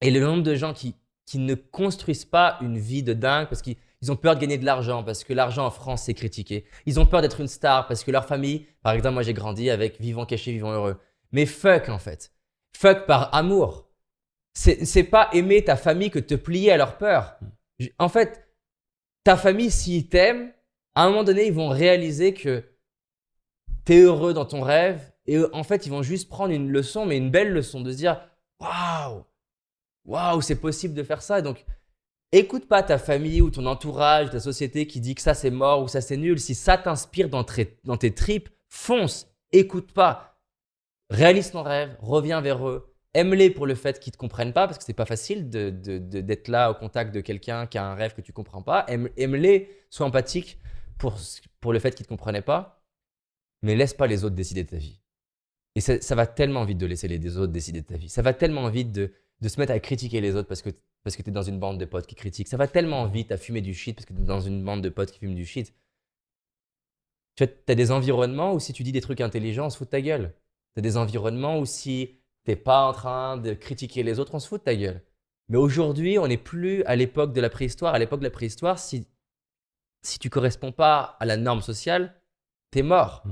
Et le nombre de gens qui ne construisent pas une vie de dingue parce qu'ils ont peur de gagner de l'argent, parce que l'argent en France, c'est critiqué. Ils ont peur d'être une star parce que leur famille, par exemple, moi j'ai grandi avec vivant caché, vivant heureux. Mais fuck en fait. Fuck par amour. C'est pas aimer ta famille que te plier à leur peur. En fait, ta famille, s'ils t'aiment, à un moment donné, ils vont réaliser que tu es heureux dans ton rêve et en fait, ils vont juste prendre une leçon, mais une belle leçon, de se dire waouh, waouh, c'est possible de faire ça. Et donc, écoute pas ta famille ou ton entourage, ta société qui dit que ça c'est mort ou ça c'est nul. Si ça t'inspire dans tes tripes, fonce, écoute pas. Réalise ton rêve, reviens vers eux. Aime-les pour le fait qu'ils ne te comprennent pas, parce que c'est pas facile d'être là au contact de quelqu'un qui a un rêve que tu ne comprends pas. Aime-les, sois empathique pour le fait qu'ils ne te comprenaient pas, mais laisse pas les autres décider de ta vie. Et ça va tellement vite de laisser les autres décider de ta vie. Ça va tellement vite de se mettre à critiquer les autres parce que tu es dans une bande de potes qui critiquent. Ça va tellement vite à fumer du shit parce que tu es dans une bande de potes qui fument du shit. Tu as des environnements où si tu dis des trucs intelligents, on se fout de ta gueule. Tu as des environnements où si t'es pas en train de critiquer les autres, on se fout de ta gueule. Mais aujourd'hui, on n'est plus à l'époque de la préhistoire. À l'époque de la préhistoire, si tu corresponds pas à la norme sociale, t'es mort.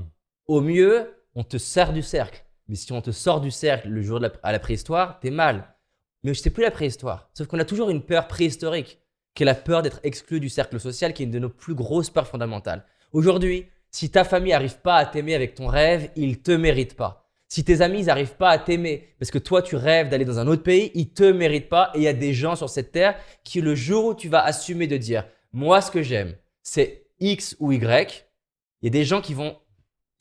Au mieux, on te sert du cercle. Mais si on te sort du cercle le jour à la préhistoire, t'es mal. Mais c'est plus la préhistoire. Sauf qu'on a toujours une peur préhistorique, qui est la peur d'être exclu du cercle social, qui est une de nos plus grosses peurs fondamentales. Aujourd'hui, si ta famille n'arrive pas à t'aimer avec ton rêve, ils te méritent pas. Si tes amis n'arrivent pas à t'aimer parce que toi, tu rêves d'aller dans un autre pays, ils ne te méritent pas. Et il y a des gens sur cette terre qui, le jour où tu vas assumer de dire « moi, ce que j'aime, c'est X ou Y », il y a des gens qui vont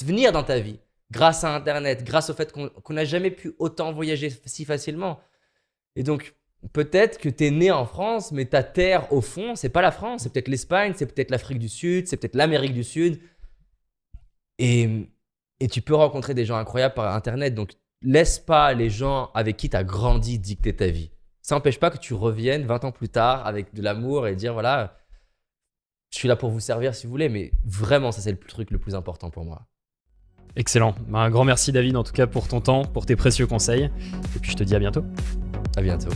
venir dans ta vie grâce à Internet, grâce au fait qu'on n'a jamais pu autant voyager si facilement. Et donc, peut-être que tu es né en France, mais ta terre, au fond, ce n'est pas la France. C'est peut-être l'Espagne, c'est peut-être l'Afrique du Sud, c'est peut-être l'Amérique du Sud. Et tu peux rencontrer des gens incroyables par Internet. Donc, laisse pas les gens avec qui tu as grandi dicter ta vie. Ça n'empêche pas que tu reviennes 20 ans plus tard avec de l'amour et dire voilà, je suis là pour vous servir si vous voulez. Mais vraiment, ça, c'est le truc le plus important pour moi. Excellent. Un grand merci, David, en tout cas, pour ton temps, pour tes précieux conseils. Et puis, je te dis à bientôt. À bientôt.